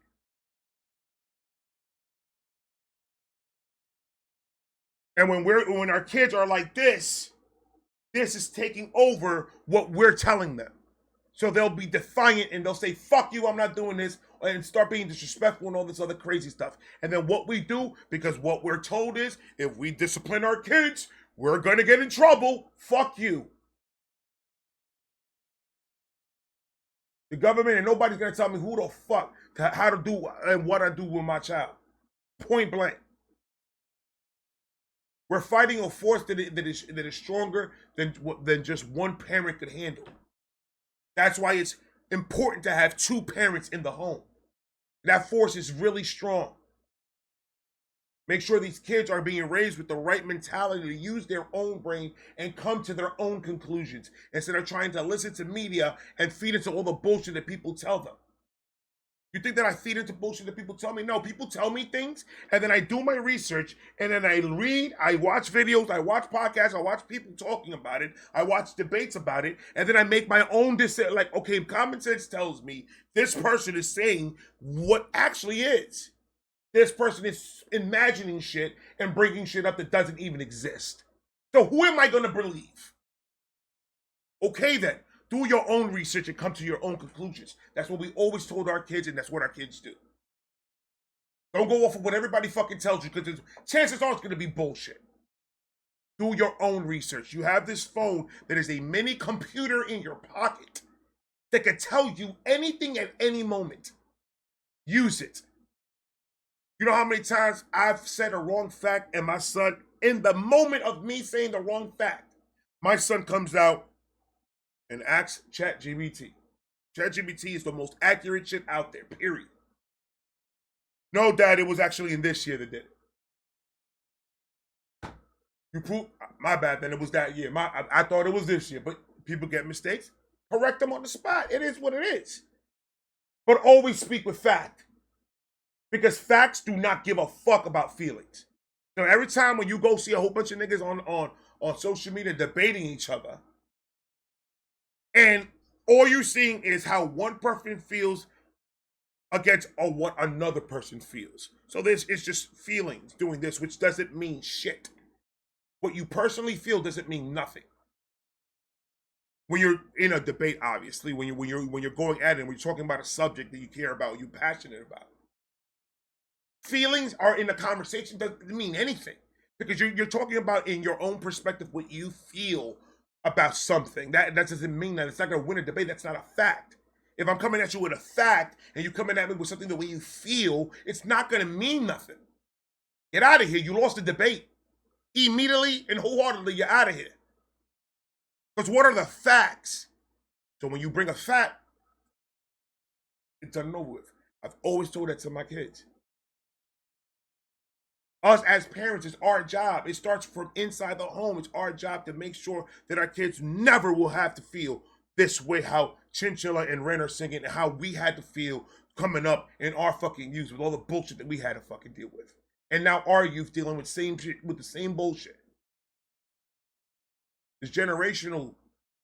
B: And when our kids are like this is taking over what we're telling them. So they'll be defiant and they'll say, fuck you, I'm not doing this, and start being disrespectful and all this other crazy stuff. And then what we do, because what we're told is, if we discipline our kids, we're going to get in trouble. Fuck you. The government and nobody's going to tell me who the fuck, how to do and what I do with my child. Point blank. We're fighting a force that is stronger than just one parent could handle. That's why it's important to have two parents in the home. That force is really strong. Make sure these kids are being raised with the right mentality to use their own brain and come to their own conclusions instead of trying to listen to media and feed into all the bullshit that people tell them. You think that I feed into bullshit that people tell me? No, people tell me things, and then I do my research, and then I read, I watch videos, I watch podcasts, I watch people talking about it, I watch debates about it, and then I make my own decision. Like, okay, common sense tells me this person is saying what actually is. This person is imagining shit and bringing shit up that doesn't even exist. So who am I going to believe? Okay, then. Do your own research and come to your own conclusions. That's what we always told our kids, and that's what our kids do. Don't go off of what everybody fucking tells you, because chances are it's going to be bullshit. Do your own research. You have this phone that is a mini computer in your pocket that can tell you anything at any moment. Use it. You know how many times I've said a wrong fact, and my son, in the moment of me saying the wrong fact, my son comes out and asks ChatGPT. ChatGPT is the most accurate shit out there, period. No, Dad, it was actually in this year that did it. You prove, my bad, then it was that year. I thought it was this year, but people get mistakes. Correct them on the spot. It is what it is. But always speak with fact. Because facts do not give a fuck about feelings. So every time when you go see a whole bunch of niggas on social media debating each other, and all you're seeing is how one person feels against what another person feels. So this is just feelings doing this, which doesn't mean shit. What you personally feel doesn't mean nothing. When you're in a debate, obviously, when you're going at it, when you're talking about a subject that you care about, you're passionate about. Feelings are in a conversation doesn't mean anything, because you're talking about in your own perspective what you feel about something. That doesn't mean that it's not going to win a debate. That's not a fact. If I'm coming at you with a fact and you're coming at me with something the way you feel, it's not going to mean nothing. Get out of here. You lost the debate. Immediately and wholeheartedly, you're out of here. Because what are the facts? So when you bring a fact, it's done and over with. I've always told that to my kids. Us as parents, it's our job. It starts from inside the home. It's our job to make sure that our kids never will have to feel this way, how Chinchilla and Ren are singing, and how we had to feel coming up in our fucking youth with all the bullshit that we had to fucking deal with. And now our youth dealing with the same bullshit. It's generational.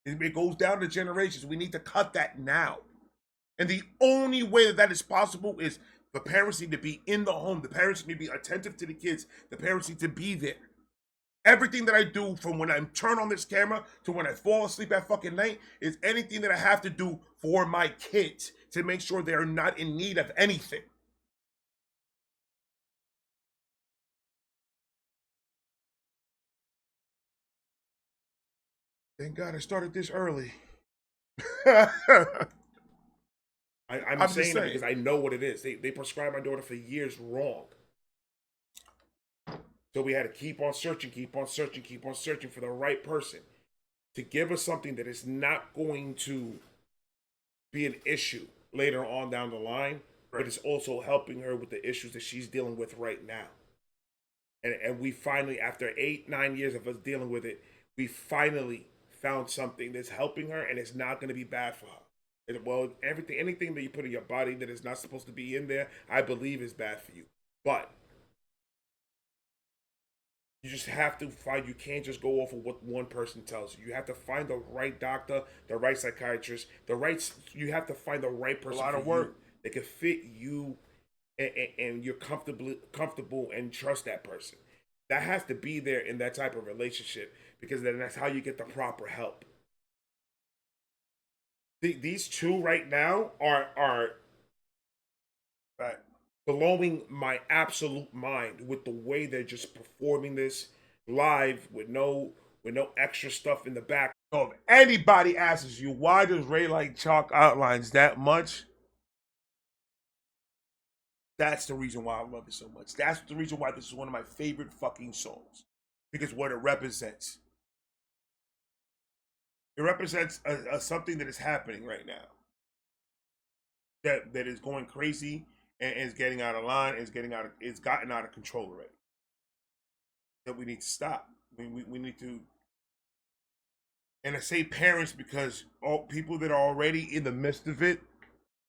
B: It goes down to generations. We need to cut that now. And the only way that is possible is the parents need to be in the home. The parents need to be attentive to the kids. The parents need to be there. Everything that I do, from when I turn on this camera to when I fall asleep at fucking night, is anything that I have to do for my kids to make sure they're not in need of anything. Thank God I started this early.
C: I'm saying it because I know what it is. They prescribed my daughter for years wrong. So we had to keep on searching for the right person to give us something that is not going to be an issue later on down the line, but it's also helping her with the issues that she's dealing with right now. And we finally, after 8-9 years of us dealing with it, we finally found something that's helping her, and it's not going to be bad for her. Well, anything that you put in your body that is not supposed to be in there, I believe is bad for you. But you just have to find, you can't just go off of what one person tells you. You have to find the right doctor, the right psychiatrist, you have to find the right person. A lot of work that can fit you and you're comfortable and trust that person. That has to be there in that type of relationship, because then that's how you get the proper help. These two right now are blowing my absolute mind with the way they're just performing this live with no extra stuff in the back.
B: So if anybody asks you, why does Ray like chalk outlines that much? That's the reason why I love it so much. That's the reason why this is one of my favorite fucking songs. Because what it represents. It represents something that is happening right now. That is going crazy and is getting out of line, it's gotten out of control already. That we need to stop. We need to, and I say parents because all people that are already in the midst of it,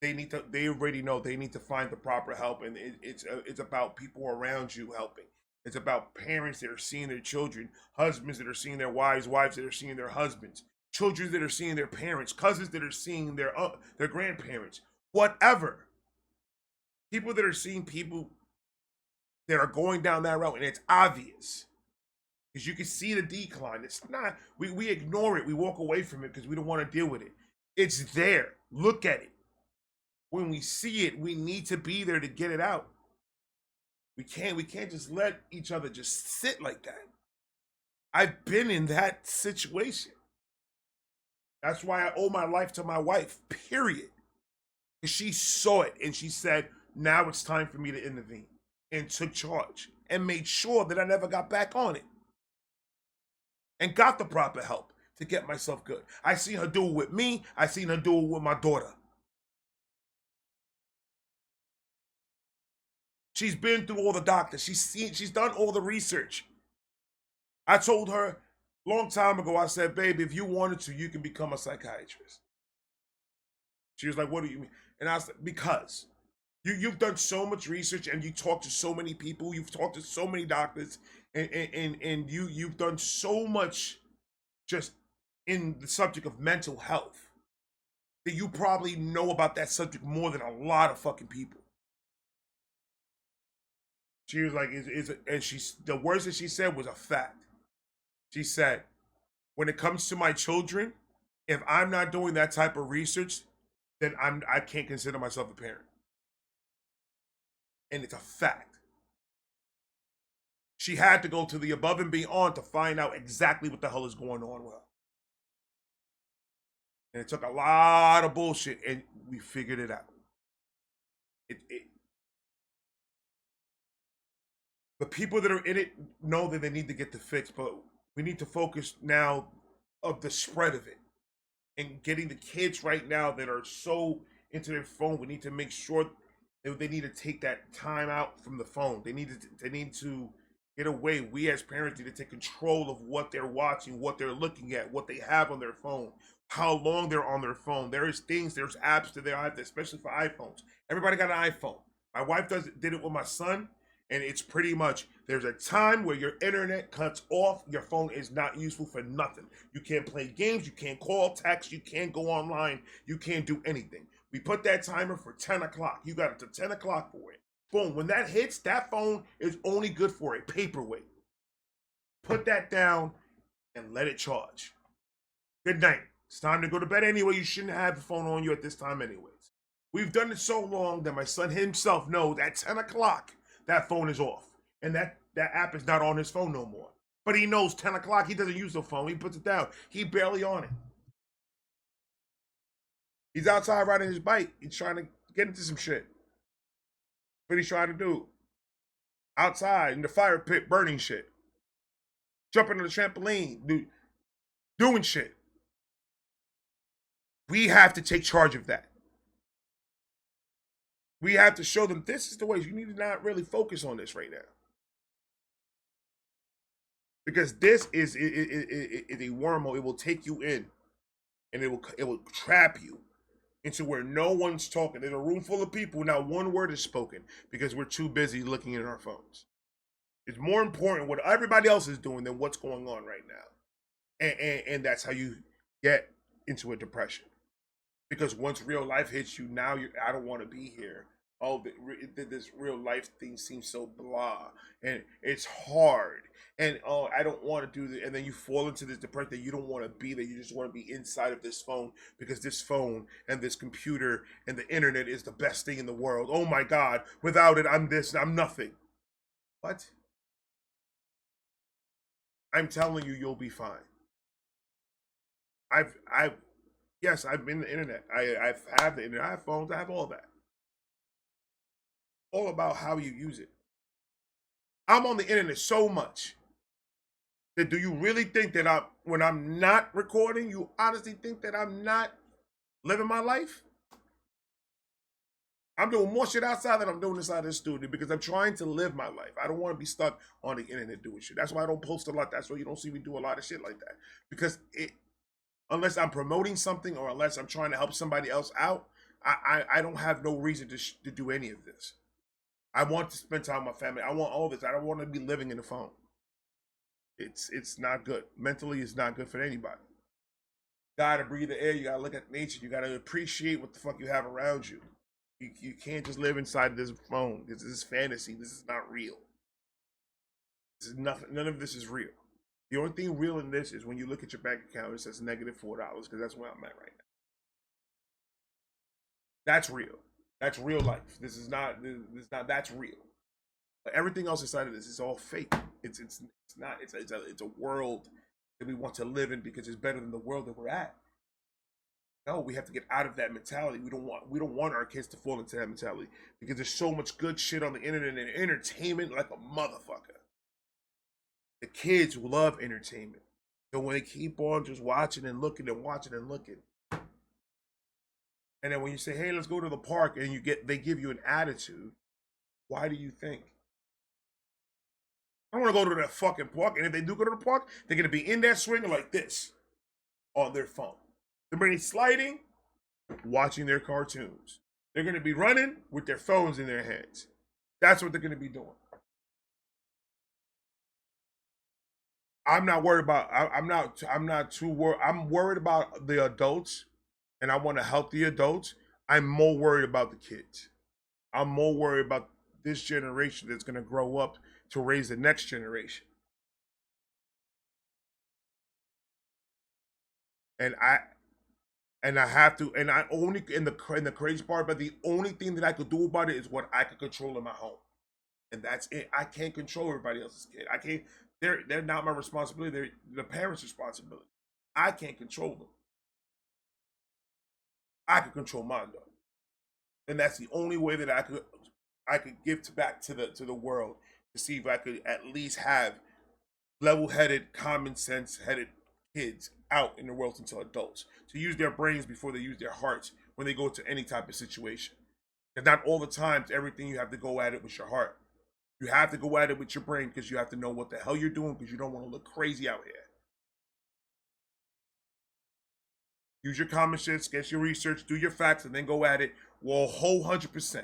B: they already know they need to find the proper help, and it's about people around you helping. It's about parents that are seeing their children, husbands that are seeing their wives that are seeing their husbands, children that are seeing their parents, cousins that are seeing their grandparents, whatever. People that are seeing people that are going down that route, and it's obvious. Because you can see the decline. It's not, we ignore it. We walk away from it because we don't want to deal with it. It's there. Look at it. When we see it, we need to be there to get it out. We can't just let each other just sit like that. I've been in that situation. That's why I owe my life to my wife, period. Because she saw it and she said, now it's time for me to intervene, and took charge and made sure that I never got back on it and got the proper help to get myself good. I seen her do it with me. I seen her do it with my daughter. She's been through all the doctors. She's done all the research. I told her a long time ago, I said, baby, if you wanted to, you can become a psychiatrist. She was like, what do you mean? And I said, because you've done so much research and you talk to so many people. You've talked to so many doctors and you've done so much just in the subject of mental health. that you probably know about that subject more than a lot of fucking people. She was like, and the words that she said was a fact. She said, when it comes to my children, if I'm not doing that type of research, then I can't consider myself a parent. And it's a fact. She had to go to the above and beyond to find out exactly what the hell is going on with her. And it took a lot of bullshit, and we figured it out. The people that are in it know that they need to get the fix, but we need to focus now of the spread of it and getting the kids right now that are so into their phone. We need to make sure that they need to take that time out from the phone. They need to get away. We as parents need to take control of what they're watching, what they're looking at, what they have on their phone, how long they're on their phone. There's apps that they have, especially for iPhones. Everybody got an iPhone. My wife did it with my son, and it's pretty much, there's a time where your internet cuts off, your phone is not useful for nothing. You can't play games, you can't call, text, you can't go online, you can't do anything. We put that timer for 10 o'clock. You got it to 10 o'clock for it. Boom, when that hits, that phone is only good for a paperweight. Put that down and let it charge. Good night. It's time to go to bed anyway. You shouldn't have the phone on you at this time anyways. We've done it so long that my son himself knows at 10 o'clock, that phone is off. And that app is not on his phone no more. But he knows 10 o'clock, he doesn't use the phone. He puts it down. He barely on it. He's outside riding his bike. He's trying to get into some shit. What he's trying to do. Outside in the fire pit, burning shit. Jumping on the trampoline. Doing shit. We have to take charge of that. We have to show them this is the way. You need to not really focus on this right now. Because this is a wormhole. It will take you in. And it will trap you into where no one's talking. There's a room full of people, not one word is spoken because we're too busy looking at our phones. It's more important what everybody else is doing than what's going on right now. And that's how you get into a depression. Because once real life hits you, now I don't want to be here. Oh, this real life thing seems so blah. And it's hard. And oh, I don't want to do this. And then you fall into this depression that you don't want to be there. You just want to be inside of this phone because this phone and this computer and the internet is the best thing in the world. Oh my God, without it, I'm this, I'm nothing. What? I'm telling you, you'll be fine. Yes, I've been the internet. I have the internet. I have phones. I have all that. All about how you use it. I'm on the internet so much that do you really think that when I'm not recording, you honestly think that I'm not living my life? I'm doing more shit outside than I'm doing inside this studio because I'm trying to live my life. I don't want to be stuck on the internet doing shit. That's why I don't post a lot. That's why you don't see me do a lot of shit like that. Because unless I'm promoting something or unless I'm trying to help somebody else out, I don't have no reason to do any of this. I want to spend time with my family. I want all this. I don't want to be living in the phone. It's not good. Mentally, it's not good for anybody. You gotta breathe the air. You gotta look at nature. You gotta appreciate what the fuck you have around you. You can't just live inside this phone. This is fantasy. This is not real. This is nothing. None of this is real. The only thing real in this is when you look at your bank account, it says -$4 because that's where I'm at right now. That's real. That's real life. This is not. That's real. But everything else inside of this is all fake. It's not. It's a world that we want to live in because it's better than the world that we're at. No, we have to get out of that mentality. We don't want our kids to fall into that mentality because there's so much good shit on the internet and entertainment like a motherfucker. The kids love entertainment. So when they keep on just watching and looking and watching and looking. And then when you say, hey, let's go to the park, and they give you an attitude, why do you think? I don't want to go to that fucking park. And if they do go to the park, they're going to be in that swing like this on their phone. They're going to be sliding, watching their cartoons. They're going to be running with their phones in their hands. That's what they're going to be doing. I'm not worried about, I'm not too worried. I'm worried about the adults and I want a healthy adults, I'm more worried about the kids. I'm more worried about this generation that's going to grow up to raise the next generation. And I have to, and I only, and the crazy part, but the only thing that I could do about it is what I could control in my home. And that's it. I can't control everybody else's kid. I can't, they're not my responsibility. They're the parents' responsibility. I can't control them. I can control mine though. And that's the only way that I could give back to the world, to see if I could at least have level-headed, common sense-headed kids out in the world until adults, to use their brains before they use their hearts when they go to any type of situation. And not all the times, everything you have to go at it with your heart. You have to go at it with your brain because you have to know what the hell you're doing, because you don't want to look crazy out here. Use your common sense, get your research, do your facts, and then go at it. Well, whole 100%.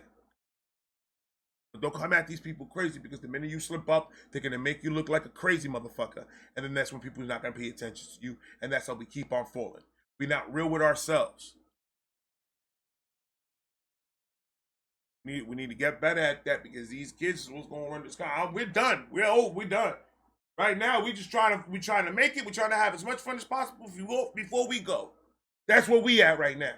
B: But don't come at these people crazy, because the minute you slip up, they're going to make you look like a crazy motherfucker. And then that's when people are not going to pay attention to you. And that's how we keep on falling. We're not real with ourselves. We need to get better at that, because these kids is what's going to run this country. We're done. We're old. We're done. Right now, we're trying to make it. We're trying to have as much fun as possible before we go. That's where we at right now.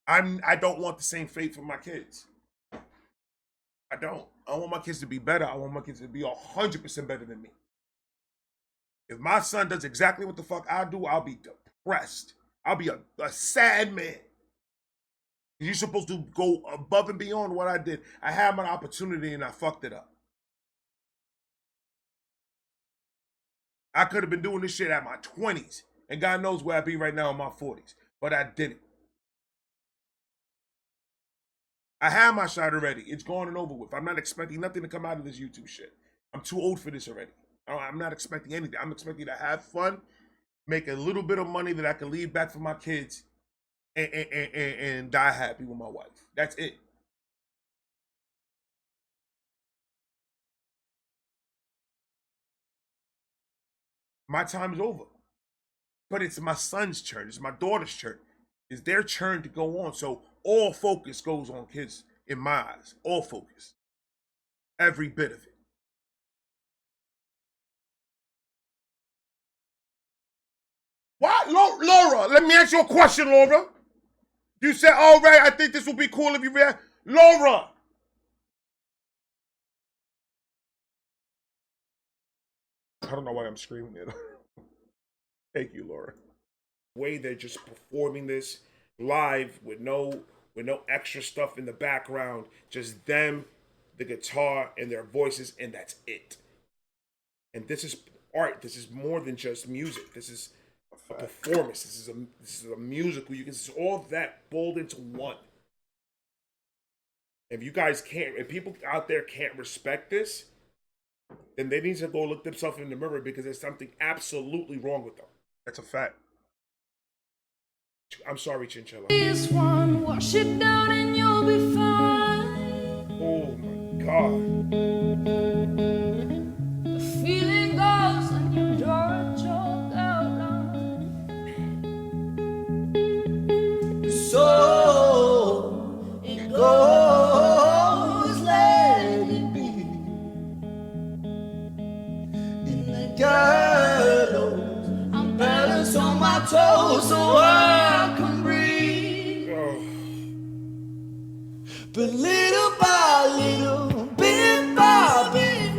B: I don't want the same fate for my kids. I don't. I want my kids to be better. I want my kids to be 100% better than me. If my son does exactly what the fuck I do, I'll be depressed. I'll be a sad man. You're supposed to go above and beyond what I did. I had my opportunity and I fucked it up. I could have been doing this shit at my 20s. And God knows where I'd be right now in my 40s. But I didn't. I had my shot already. It's gone and over with. I'm not expecting nothing to come out of this YouTube shit. I'm too old for this already. I'm not expecting anything. I'm expecting to have fun, make a little bit of money that I can leave back for my kids, and die happy with my wife. That's it. My time is over. But it's my son's turn. It's my daughter's turn. It's their turn to go on. So all focus goes on kids in my eyes. All focus. Every bit of it. What? Laura, let me ask you a question, Laura. You said, all right, I think this would be cool if you react. Laura. I don't know why I'm screaming it. Thank you, Laura.
C: Way they're just performing this live with no extra stuff in the background, just them, the guitar, and their voices, and that's it. And this is art. This is more than just music. This is a performance. This is a musical. You can see all of that boiled into one. If you guys can't, if people out there can't respect this, then they need to go look themselves in the mirror, because there's something absolutely wrong with them.
B: That's a fact.
C: I'm sorry, Chinchilla.
E: This one, wash it down and you'll be fine.
C: Oh my God.
E: The feeling goes when you draw a chalk outline.
D: So it goes, let it be. In the gallows, I'm balanced on my toes so I can breathe. But little by little, bit by bit,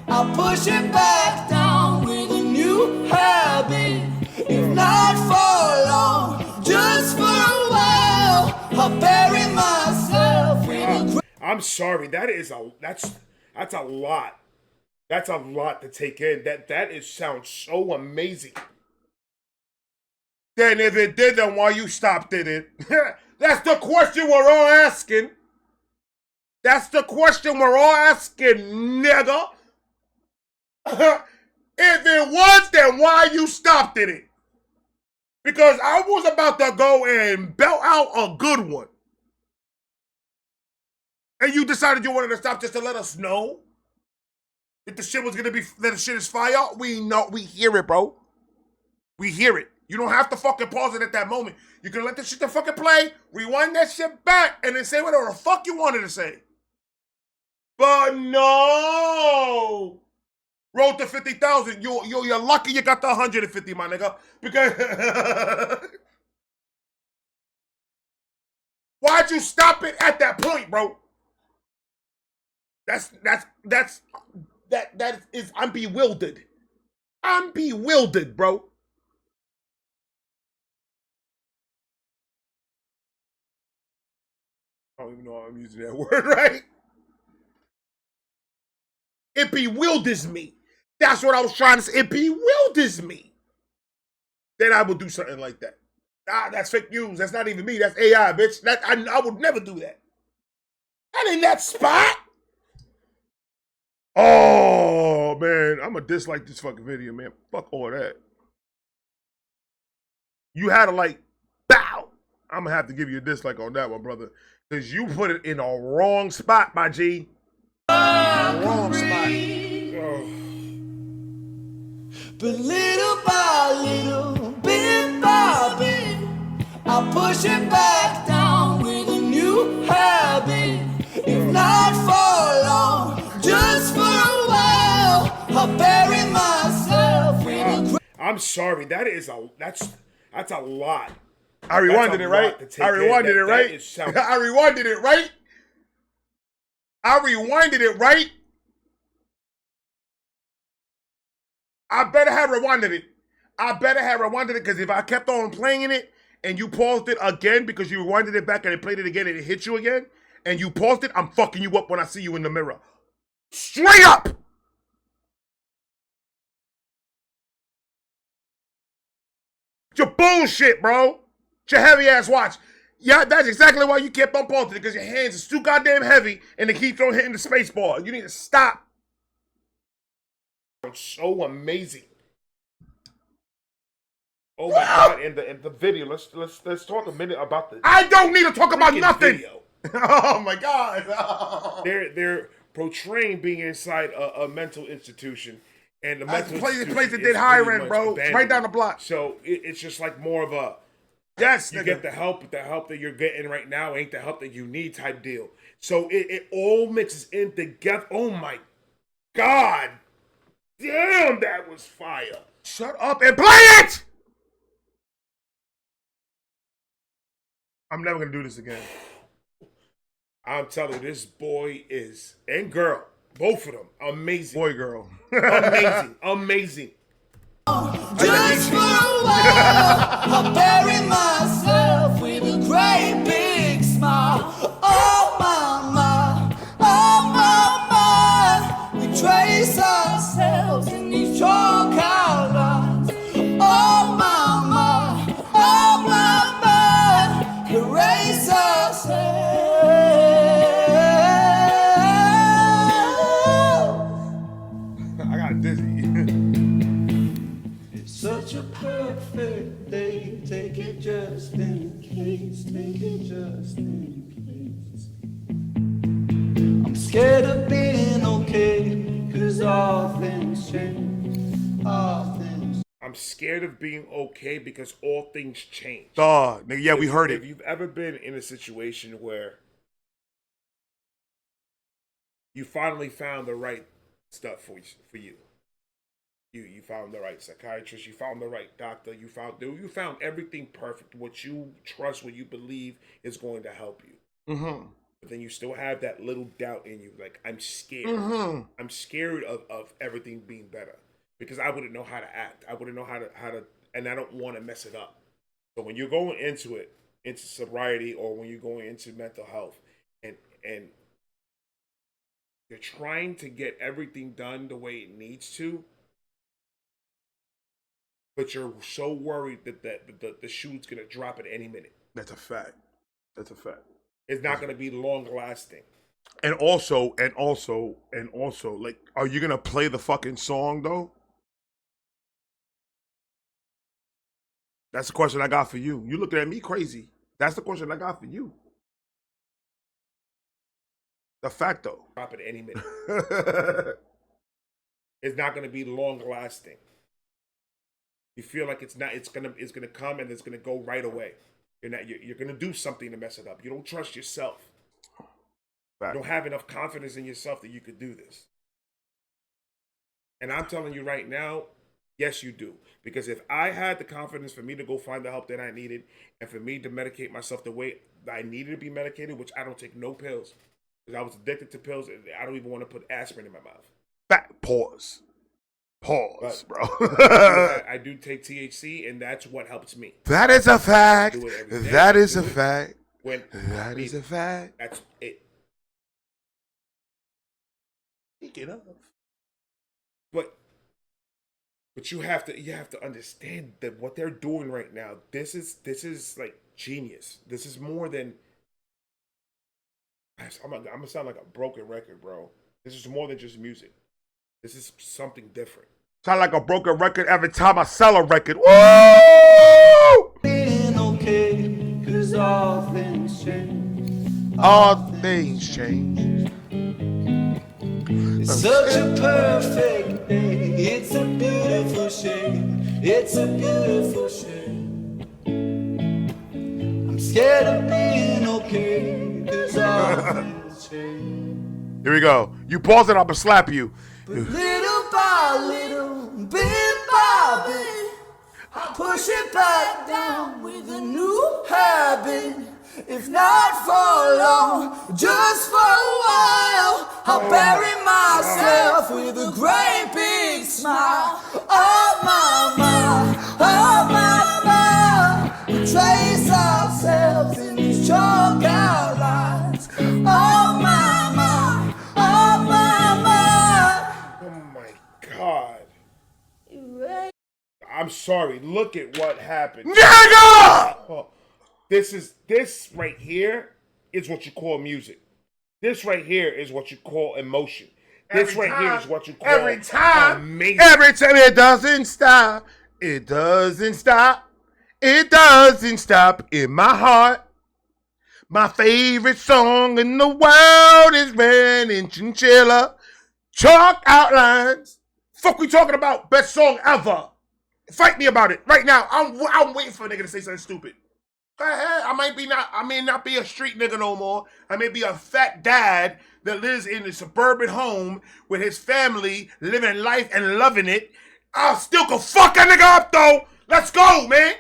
D: I push it back down with a new habit. If not for long, just for a while, I bury myself with a
C: I'm sorry. That's a lot. That's a lot to take in. That sounds so amazing.
B: Then if it did, then why you stopped it? That's the question we're all asking. That's the question we're all asking, nigga. If it was, then why you stopped it? Because I was about to go and belt out a good one. And you decided you wanted to stop just to let us know that the shit was gonna be, that the shit is fire. We know, we hear it, bro. We hear it. You don't have to fucking pause it at that moment. You can let the shit to fucking play, rewind that shit back, and then say whatever the fuck you wanted to say. But no! Roll to 50,000. You're lucky you got the 150, my nigga. Because why'd you stop it at that point, bro? I'm bewildered. I'm bewildered, bro. I don't even know how I'm using that word right. It bewilders me. That's what I was trying to say. It bewilders me. Then I would do something like that. That's fake news. That's not even me. That's AI, bitch. I would never do that. Not in that spot. Oh, man. I'm going to dislike this fucking video, man. Fuck all that. You had to, like, bow. I'm going to have to give you a dislike on that one, brother. Because you put it in a wrong spot, my G. Wrong spot. Oh.
D: But little by little, bit by bit, I push it back down with a new habit. If not for long, just for a while, I bury myself with a
C: I'm sorry, that's a lot.
B: I rewinded it, right? I rewinded it, right? I rewinded it, right? I rewinded it, right? I better have rewinded it. I better have rewinded it, because if I kept on playing it and you paused it again because you rewinded it back and it played it again and it hit you again and you paused it, I'm fucking you up when I see you in the mirror. Straight up! It's your bullshit, bro. It's your heavy ass watch. Yeah, that's exactly why you kept on pausing it, because your hands are too goddamn heavy and they keep on hitting the space bar. You need to stop.
C: So amazing. Oh my god! In the video, let's talk a minute about the.
B: I don't need to talk about nothing.
C: Video.
B: Oh my god! Oh.
C: They're portraying being inside a mental institution, and the mental institution
B: place that did high rent, bro.
C: abandoned.
B: Right down the block.
C: So it's just like more of a
B: yes,
C: you
B: nigga.
C: get the help, but the help that you're getting right now ain't the help that you need type deal. So it all mixes in together. Oh my god! Damn, that was fire.
B: Shut up and play it! I'm never gonna do this again.
C: I'm telling you, this boy is, and girl, both of them, amazing.
B: Boy, girl.
C: Amazing, amazing.
D: just for a while, I bury myself with a great big smile. Oh mama, we trace ourselves in these chalk outlines. Oh mama, erase ourselves.
B: I got dizzy.
D: Such a perfect day, take it just in case, take it just in case. I'm scared of being okay, cause all things change, all things.
C: I'm scared of being okay because all things change.
B: Dog, nigga, yeah, we heard
C: If
B: it.
C: you've ever been in a situation where you finally found the right stuff for you. You found the right psychiatrist, you found the right doctor, you found everything perfect, what you trust, what you believe is going to help you.
B: Mm-hmm.
C: But then you still have that little doubt in you, like, I'm scared.
B: Mm-hmm.
C: I'm scared of everything being better because I wouldn't know how to act. I wouldn't know how to, and I don't want to mess it up. So when you're going into sobriety, or when you're going into mental health, and you're trying to get everything done the way it needs to, but you're so worried that the shoe's gonna drop at any minute.
B: That's a fact. That's a fact.
C: It's not gonna be long lasting.
B: And also, like, are you gonna play the fucking song though? That's the question I got for you. You looking at me crazy. That's the question I got for you. The fact though.
C: Drop at any minute. It's not gonna be long lasting. You feel like it's not. It's gonna come and it's gonna go right away. You're gonna do something to mess it up. You don't trust yourself.
B: Fact.
C: You don't have enough confidence in yourself that you could do this. And I'm telling you right now, yes, you do. Because if I had the confidence for me to go find the help that I needed and for me to medicate myself the way I needed to be medicated, which I don't take no pills, because I was addicted to pills and I don't even want to put aspirin in my mouth.
B: Pause,
C: But
B: bro.
C: I do take THC, and that's what helps me.
B: That is a fact.
C: Do it every day.
B: That is
C: Do
B: a
C: it
B: fact.
C: When
B: That is a fact.
C: That's it. Speaking of, but you have to understand that what they're doing right now. This is like genius. This is more than. I'm gonna sound like a broken record, bro. This is more than just music. This is something different.
B: Sound like a broken record every time I sell a record. Woo!
D: Being okay, 'cause all things change.
B: All things change.
D: It's such a perfect day. It's a beautiful shame. It's a beautiful shame. I'm scared of being okay, 'cause all things change.
B: Here we go. You pause it, I'm gonna slap you.
D: But little by little, bit by bit, I push it back down with a new habit. If not for long, just for a while, I'll bury myself with a great big smile. Oh my, we trace ourselves in these chalk outlines. Oh my,
C: Oh my God. I'm sorry. Look at what happened.
B: Nigga!
C: Oh, this right here is what you call music. This right here is what you call emotion. This right here is what you call amazing.
B: Every time it doesn't stop. It doesn't stop. It doesn't stop in my heart. My favorite song in the world is REN and Chinchilla Chalk Outlines. Fuck we talking about? Best song ever. Fight me about it right now. I'm waiting for a nigga to say something stupid. Go ahead. I may not be a street nigga no more. I may be a fat dad that lives in a suburban home with his family, living life and loving it. I still can fuck a nigga up though. Let's go, man.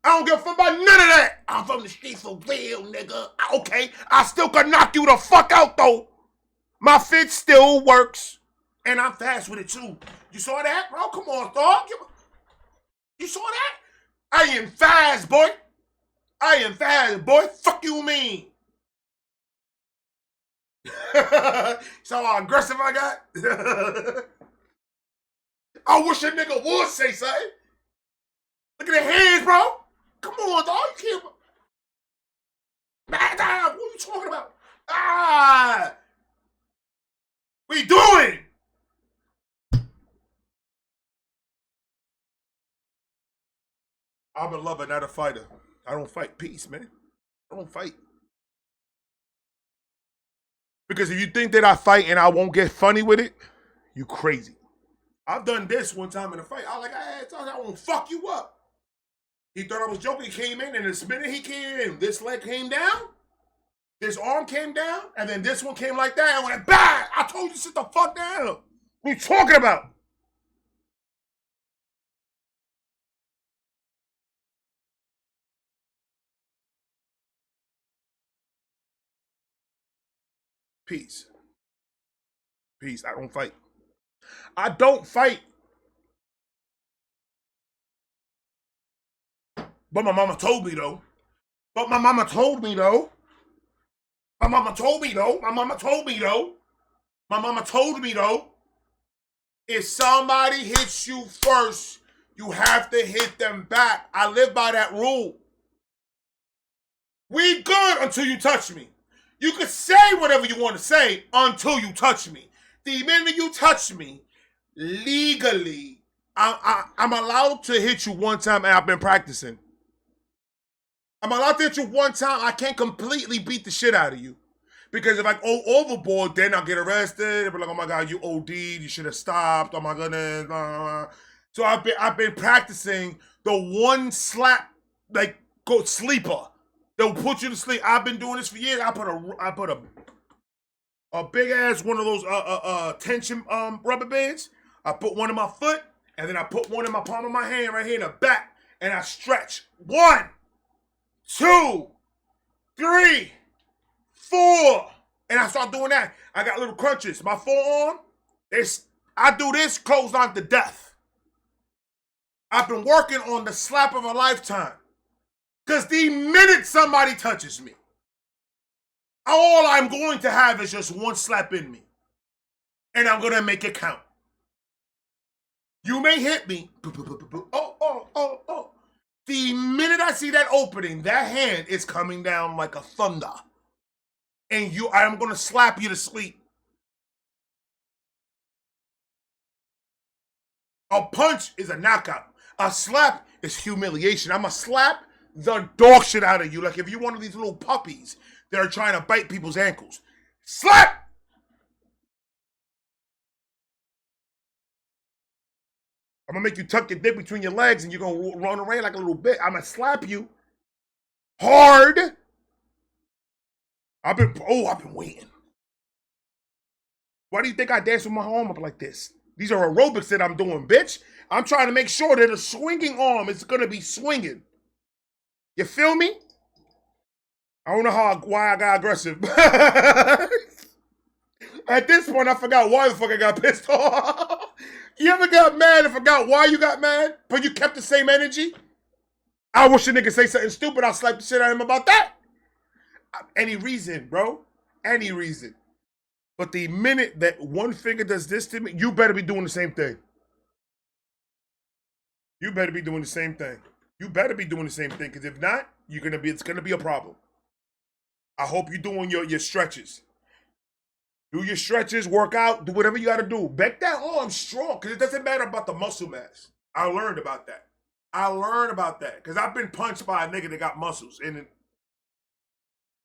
B: I don't give a fuck about none of that. I'm from the street for real, nigga. Okay, I still can knock you the fuck out though. My fit still works. And I'm fast with it too. You saw that, bro? Come on, dog. You saw that? I am fast, boy. I am fast, boy. Fuck you mean? So how aggressive I got? I wish a nigga would say something. Look at the hands, bro. Come on, dog. You can't. Back down. What are you talking about? What you doing? I'm a lover, not a fighter. I don't fight. Peace, man. I don't fight. Because if you think that I fight and I won't get funny with it, you crazy. I've done this one time in a fight. I won't fuck you up. He thought I was joking. He came in, and the minute he came in, this leg came down, this arm came down, and then this one came like that, and went back. I told you to sit the fuck down. What are you talking about? Peace. Peace. I don't fight. I don't fight. But my mama told me though. My mama told me though. If somebody hits you first, you have to hit them back. I live by that rule. We good until you touch me. You can say whatever you want to say until you touch me. The minute you touch me, legally, I'm allowed to hit you one time, and I've been practicing. I'm allowed to hit you one time. I can't completely beat the shit out of you. Because if I go overboard, then I'll get arrested. They'll be like, oh my God, you OD'd. You should have stopped. Oh my goodness. So I've been practicing the one slap, like go sleeper. They'll put you to sleep. I've been doing this for years. I put a big ass one of those tension rubber bands. I put one in my foot, and then I put one in my palm of my hand right here in the back, and I stretch. 1, 2, 3, 4, and I start doing that. I got little crunches. My forearm, I do this close on to death. I've been working on the slap of a lifetime. Because the minute somebody touches me, all I'm going to have is just one slap in me. And I'm going to make it count. You may hit me. Oh. The minute I see that opening, that hand is coming down like a thunder. And I'm going to slap you to sleep. A punch is a knockout. A slap is humiliation. I'm going to slap the dog shit out of you. Like if you're one of these little puppies that are trying to bite people's ankles. Slap! I'm going to make you tuck your dick between your legs and you're going to run around like a little bit. I'm going to slap you hard. I've been waiting. Why do you think I dance with my arm up like this? These are aerobics that I'm doing, bitch. I'm trying to make sure that a swinging arm is going to be swinging. You feel me? I don't know why I got aggressive. At this point, I forgot why the fuck I got pissed off. You ever got mad and forgot why you got mad, but you kept the same energy? I wish a nigga say something stupid. I'll slap the shit out of him about that. Any reason, bro. Any reason. But the minute that one finger does this to me, you better be doing the same thing. You better be doing the same thing. You better be doing the same thing, because if not, it's gonna be a problem. I hope you're doing your stretches. Do your stretches, work out, do whatever you gotta do. Make that arm strong, because it doesn't matter about the muscle mass. I learned about that. Because I've been punched by a nigga that got muscles, and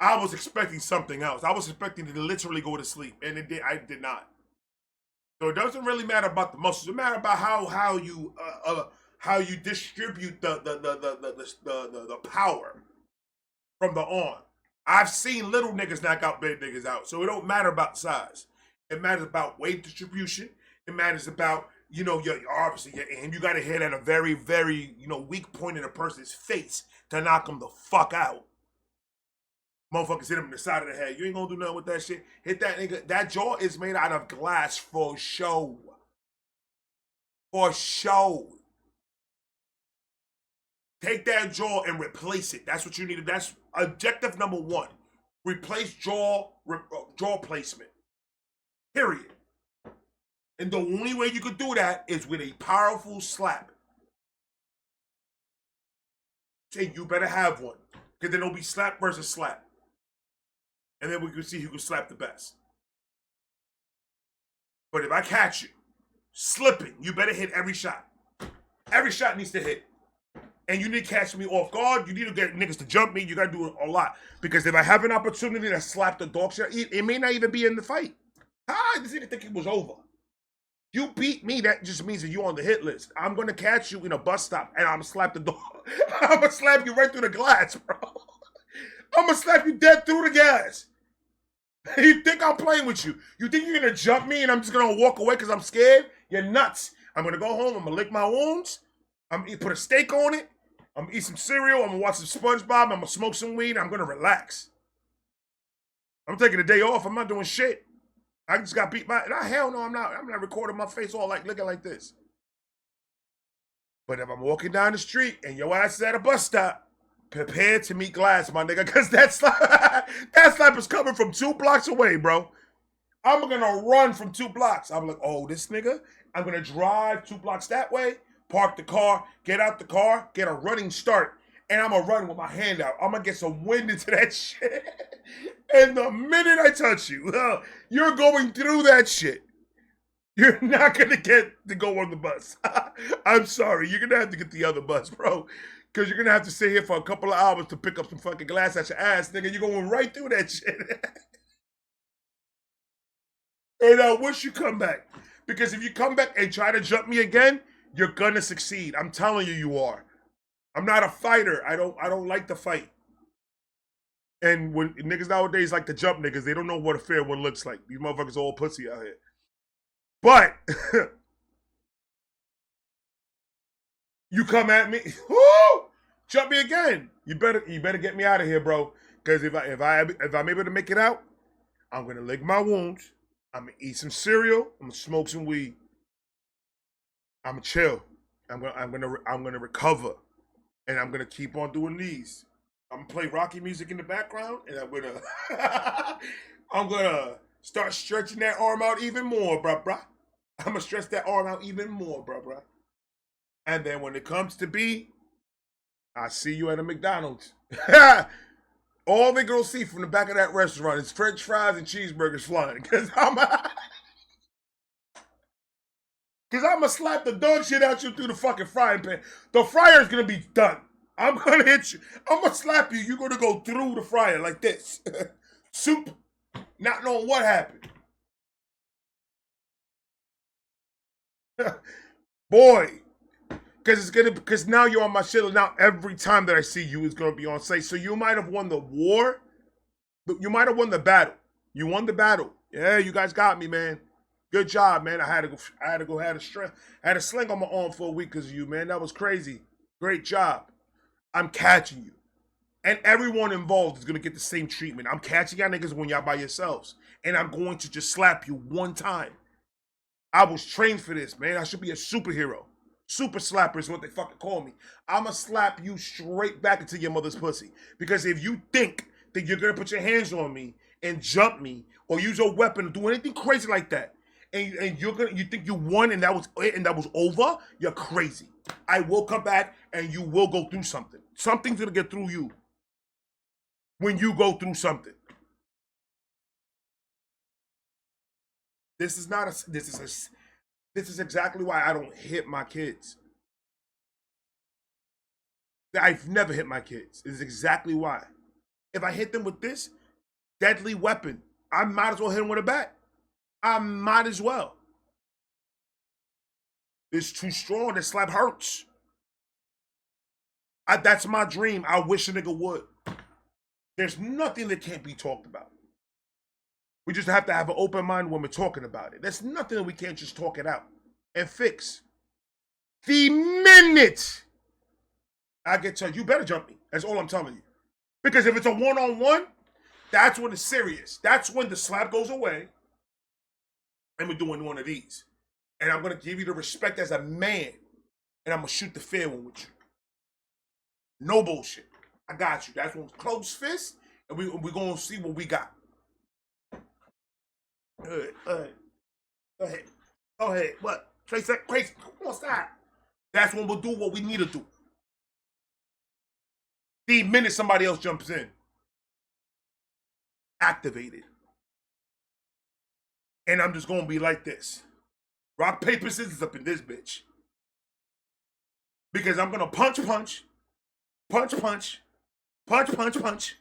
B: I was expecting something else. I was expecting to literally go to sleep, and I did not. So it doesn't really matter about the muscles. It matters about how you distribute the power from the arm. I've seen little niggas knock out big niggas out. So it don't matter about size. It matters about weight distribution. It matters about, obviously your aim. You got to hit at a very, very, weak point in a person's face to knock them the fuck out. Motherfuckers hit him in the side of the head. You ain't gonna do nothing with that shit. Hit that nigga. That jaw is made out of glass for show. For show. Take that jaw and replace it. That's what you need. That's objective number 1. Replace jaw placement. Period. And the only way you could do that is with a powerful slap. Say you better have one. Because then it'll be slap versus slap. And then we can see who can slap the best. But if I catch you slipping, you better hit every shot. Every shot needs to hit. And you need to catch me off guard. You need to get niggas to jump me. You got to do it a lot. Because if I have an opportunity to slap the dog shit, it may not even be in the fight. This nigga think it was over. You beat me, that just means that you're on the hit list. I'm going to catch you in a bus stop, and I'm going to slap the dog. I'm going to slap you right through the glass, bro. I'm going to slap you dead through the glass. You think I'm playing with you? You think you're going to jump me and I'm just going to walk away because I'm scared? You're nuts. I'm going to go home. I'm going to lick my wounds. I'm going to put a steak on it. I'm going to eat some cereal. I'm going to watch some SpongeBob. I'm going to smoke some weed. I'm going to relax. I'm taking a day off. I'm not doing shit. I just got beat by... hell no, I'm not. I'm not recording my face all like looking like this. But if I'm walking down the street and your ass is at a bus stop, prepare to meet glass, my nigga, because that slap is coming from 2 blocks away, bro. I'm going to run from 2 blocks. I'm like, oh, this nigga, I'm going to drive 2 blocks that way, park the car, get out the car, get a running start, and I'm going to run with my hand out. I'm going to get some wind into that shit. And the minute I touch you, you're going through that shit. You're not going to get to go on the bus. I'm sorry. You're going to have to get the other bus, bro. Because you're going to have to sit here for a couple of hours to pick up some fucking glass out your ass, nigga. You're going right through that shit. And I wish you come back. Because if you come back and try to jump me again, You're gonna succeed. I'm telling you, you are. I'm not a fighter. I don't like to fight. And when niggas nowadays like to jump niggas, they don't know what a fair one looks like. These motherfuckers all pussy out here. But you come at me, whoo, jump me again. You better get me out of here, bro. Because if I'm able to make it out, I'm gonna lick my wounds. I'm gonna eat some cereal. I'm gonna smoke some weed. I'm gonna chill. I'm gonna recover, and I'm gonna keep on doing these. I'm gonna play Rocky music in the background, and I'm gonna start stretching that arm out even more, bruh. I'm gonna stretch that arm out even more, bruh. And then when it comes to B, I see you at a McDonald's. All they gonna see from the back of that restaurant is French fries and cheeseburgers flying. Cause I'm gonna slap the dog shit out you through the fucking frying pan. The fryer's gonna be done. I'm gonna hit you. I'm gonna slap you. You're gonna go through the fryer like this. Soup, not knowing what happened. Boy. Because now you're on my shit. Now every time that I see you is gonna be on site. So you might have won the war, but you might have won the battle. You won the battle. Yeah, you guys got me, man. Good job, man. I had a sling on my arm for a week because of you, man. That was crazy. Great job. I'm catching you. And everyone involved is gonna get the same treatment. I'm catching y'all niggas when y'all by yourselves. And I'm going to just slap you one time. I was trained for this, man. I should be a superhero. Super slapper is what they fucking call me. I'ma slap you straight back into your mother's pussy. Because if you think that you're gonna put your hands on me and jump me or use a weapon or do anything crazy like that, and you think you won and that was it and that was over, you're crazy. I will come back and you will go through something. Something's gonna get through you when you go through something. This is exactly why I don't hit my kids. I've never hit my kids. This is exactly why. If I hit them with this deadly weapon, I might as well hit them with a bat. I might as well. It's too strong. That slap hurts. That's my dream. I wish a nigga would. There's nothing that can't be talked about. We just have to have an open mind when we're talking about it. There's nothing that we can't just talk it out and fix. The minute I get touched, you better jump me. That's all I'm telling you. Because if it's a one-on-one, that's when it's serious. That's when the slap goes away and we're doing one of these. And I'm going to give you the respect as a man and I'm going to shoot the fair one with you. No bullshit. I got you. That's one close fist and we're going to see what we got. Good. Go ahead. What? Trace that crazy. Come on, stop. That's when we'll do what we need to do. The minute somebody else jumps in. Activated. And I'm just going to be like this. Rock, paper, scissors up in this bitch. Because I'm going to punch. Punch. Punch, punch, punch.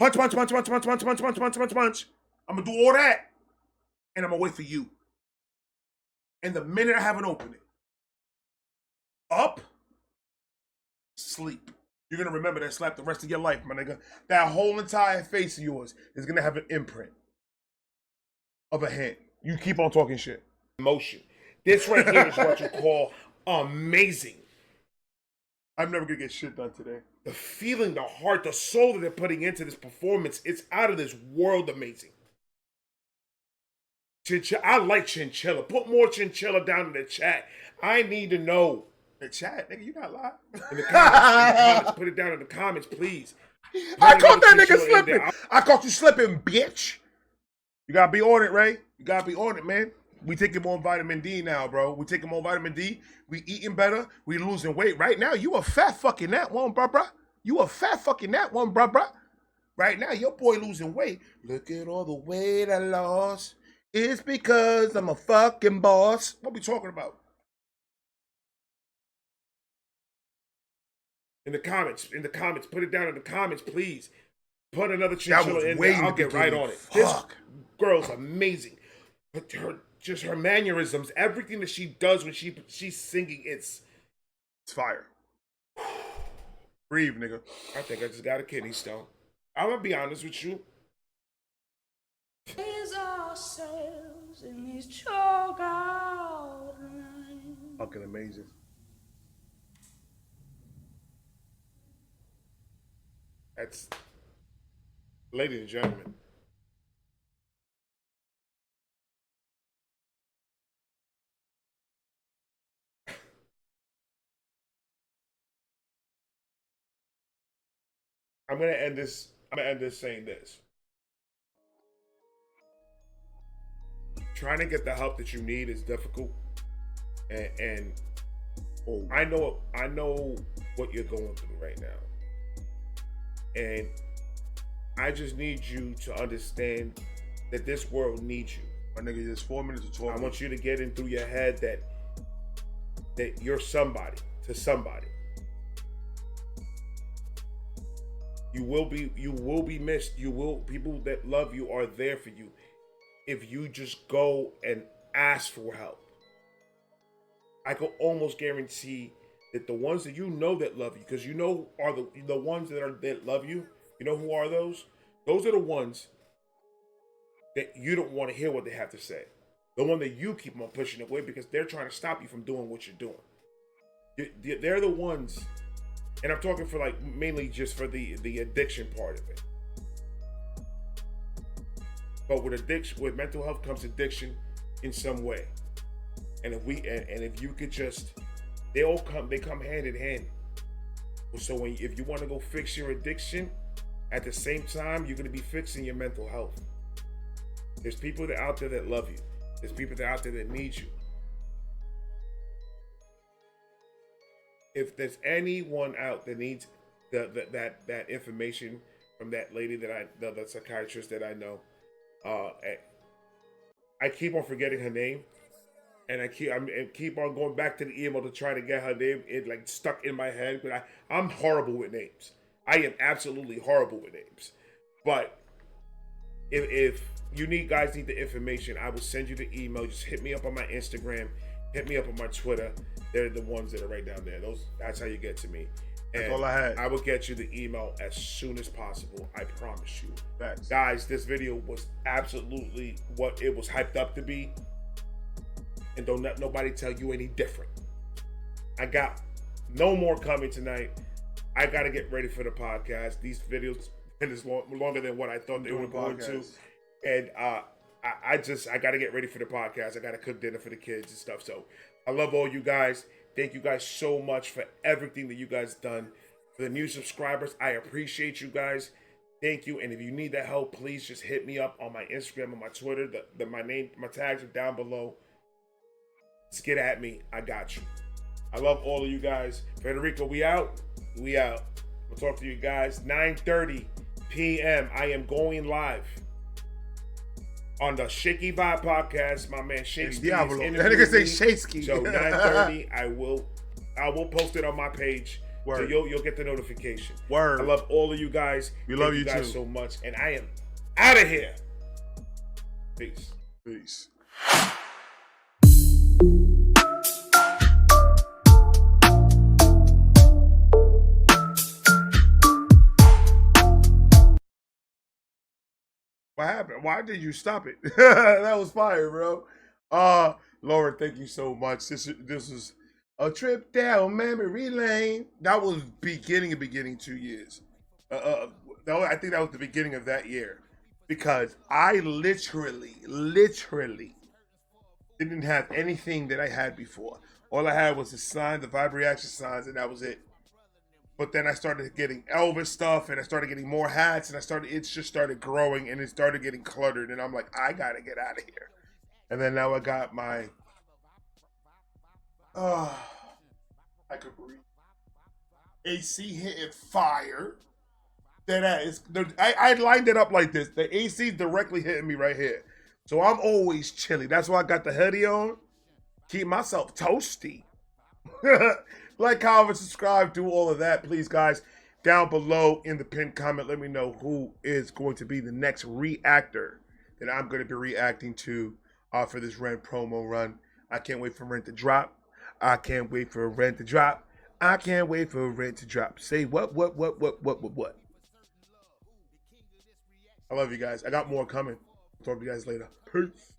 B: I'm going to do all that. And I'm going to wait for you. And the minute I have an opening, up, sleep. You're going to remember that slap the rest of your life, my nigga. That whole entire face of yours is going to have an imprint of a hand. You keep on talking shit.
C: Emotion. This right here is what you call amazing.
B: I'm never going to get shit done today.
C: The feeling, the heart, the soul that they're putting into this performance, it's out of this world amazing. I like Chinchilla. Put more Chinchilla down in the chat. I need to know.
B: The chat, nigga, you got a lot.
C: In the comments, put it down in the comments, please.
B: I caught that nigga slipping. I caught you slipping, bitch. You gotta be on it, Ray. You gotta be on it, man. We taking more vitamin D now, bro. We taking more vitamin D. We eating better. We losing weight. Right now, you a fat fucking that one, bruh. You a fat fucking that one, bruh. Right now, your boy losing weight. Look at all the weight I lost. It's because I'm a fucking boss. What we talking about?
C: In the comments, put it down in the comments, please. Put another Chinchilla in there. I'll get right on it. This girl's amazing. Her just her mannerisms, everything that she does when she's singing, it's
B: fire. Breathe, nigga.
C: I think I just got a kidney stone. I'm gonna be honest with you.
E: Raise ourselves in these chalk outlines.
B: Fucking amazing.
C: That's, ladies and gentlemen. I'm gonna end this saying this. Trying to get the help that you need is difficult, and I know what you're going through right now, and I just need you to understand that this world needs you.
B: My nigga, there's 4 minutes to talk.
C: I want you to get in through your head that you're somebody to somebody. You will be missed. People that love you are there for you if you just go and ask for help. I can almost guarantee that the ones that you know that love you, because you know are the ones that love you. You know who are those? Those are the ones that you don't want to hear what they have to say. The one that you keep on pushing away because they're trying to stop you from doing what you're doing. They're the ones. And I'm talking for like mainly just for the addiction part of it. But with mental health comes addiction in some way. And if you could just, they come hand in hand. So if you want to go fix your addiction, at the same time you're gonna be fixing your mental health. There's people that out there that love you. There's people that out there that need you. If there's anyone out that needs that information from that lady the psychiatrist that I know, I keep on forgetting her name, and I keep on going back to the email to try to get her name. It like stuck in my head, but I'm horrible with names. I am absolutely horrible with names. But if you guys need the information, I will send you the email. Just hit me up on my Instagram. Hit me up on my Twitter. They're the ones that are right down there. That's how you get to me. And
B: that's all I had.
C: I will get you the email as soon as possible. I promise you.
B: Thanks.
C: Guys, this video was absolutely what it was hyped up to be. And don't let nobody tell you any different. I got no more coming tonight. I got to get ready for the podcast. These videos is longer than what I thought they were going to. And I got to get ready for the podcast. I got to cook dinner for the kids and stuff. So I love all you guys. Thank you guys so much for everything that you guys done. For the new subscribers, I appreciate you guys. Thank you. And if you need that help, please just hit me up on my Instagram and my Twitter. My tags are down below. Just get at me. I got you. I love all of you guys. Federico, we out. We out. We'll talk to you guys 9:30 p.m. I am going live on the Shaky Vibe podcast. My man Shaky
B: Diablo. That nigga say Shaky.
C: So 9:30, I will post it on my page.
B: Word.
C: So you'll get the notification.
B: Word.
C: I love all of you guys.
B: We love you
C: guys
B: too
C: so much, and I am out of here. Peace.
B: Peace. What happened? Why did you stop it? That was fire, bro. Laura, thank you so much. This was a trip down memory lane. That was beginning 2 years. I think that was the beginning of that year, because I literally didn't have anything that I had before. All I had was the sign, the vibe reaction signs, and that was it. But then I started getting Elvis stuff, and I started getting more hats, and it just started growing, and it started getting cluttered, and I'm like, I gotta get out of here. And then now I got my, I could breathe. AC hitting fire. I lined it up like this. The AC directly hitting me right here. So I'm always chilly. That's why I got the hoodie on. Keep myself toasty. Like, comment, subscribe, do all of that. Please, guys, down below in the pinned comment, let me know who is going to be the next reactor that I'm going to be reacting to for this REN promo run. I can't wait for REN to drop. I can't wait for REN to drop. I can't wait for REN to drop. Say what? I love you guys. I got more coming. Talk to you guys later. Peace.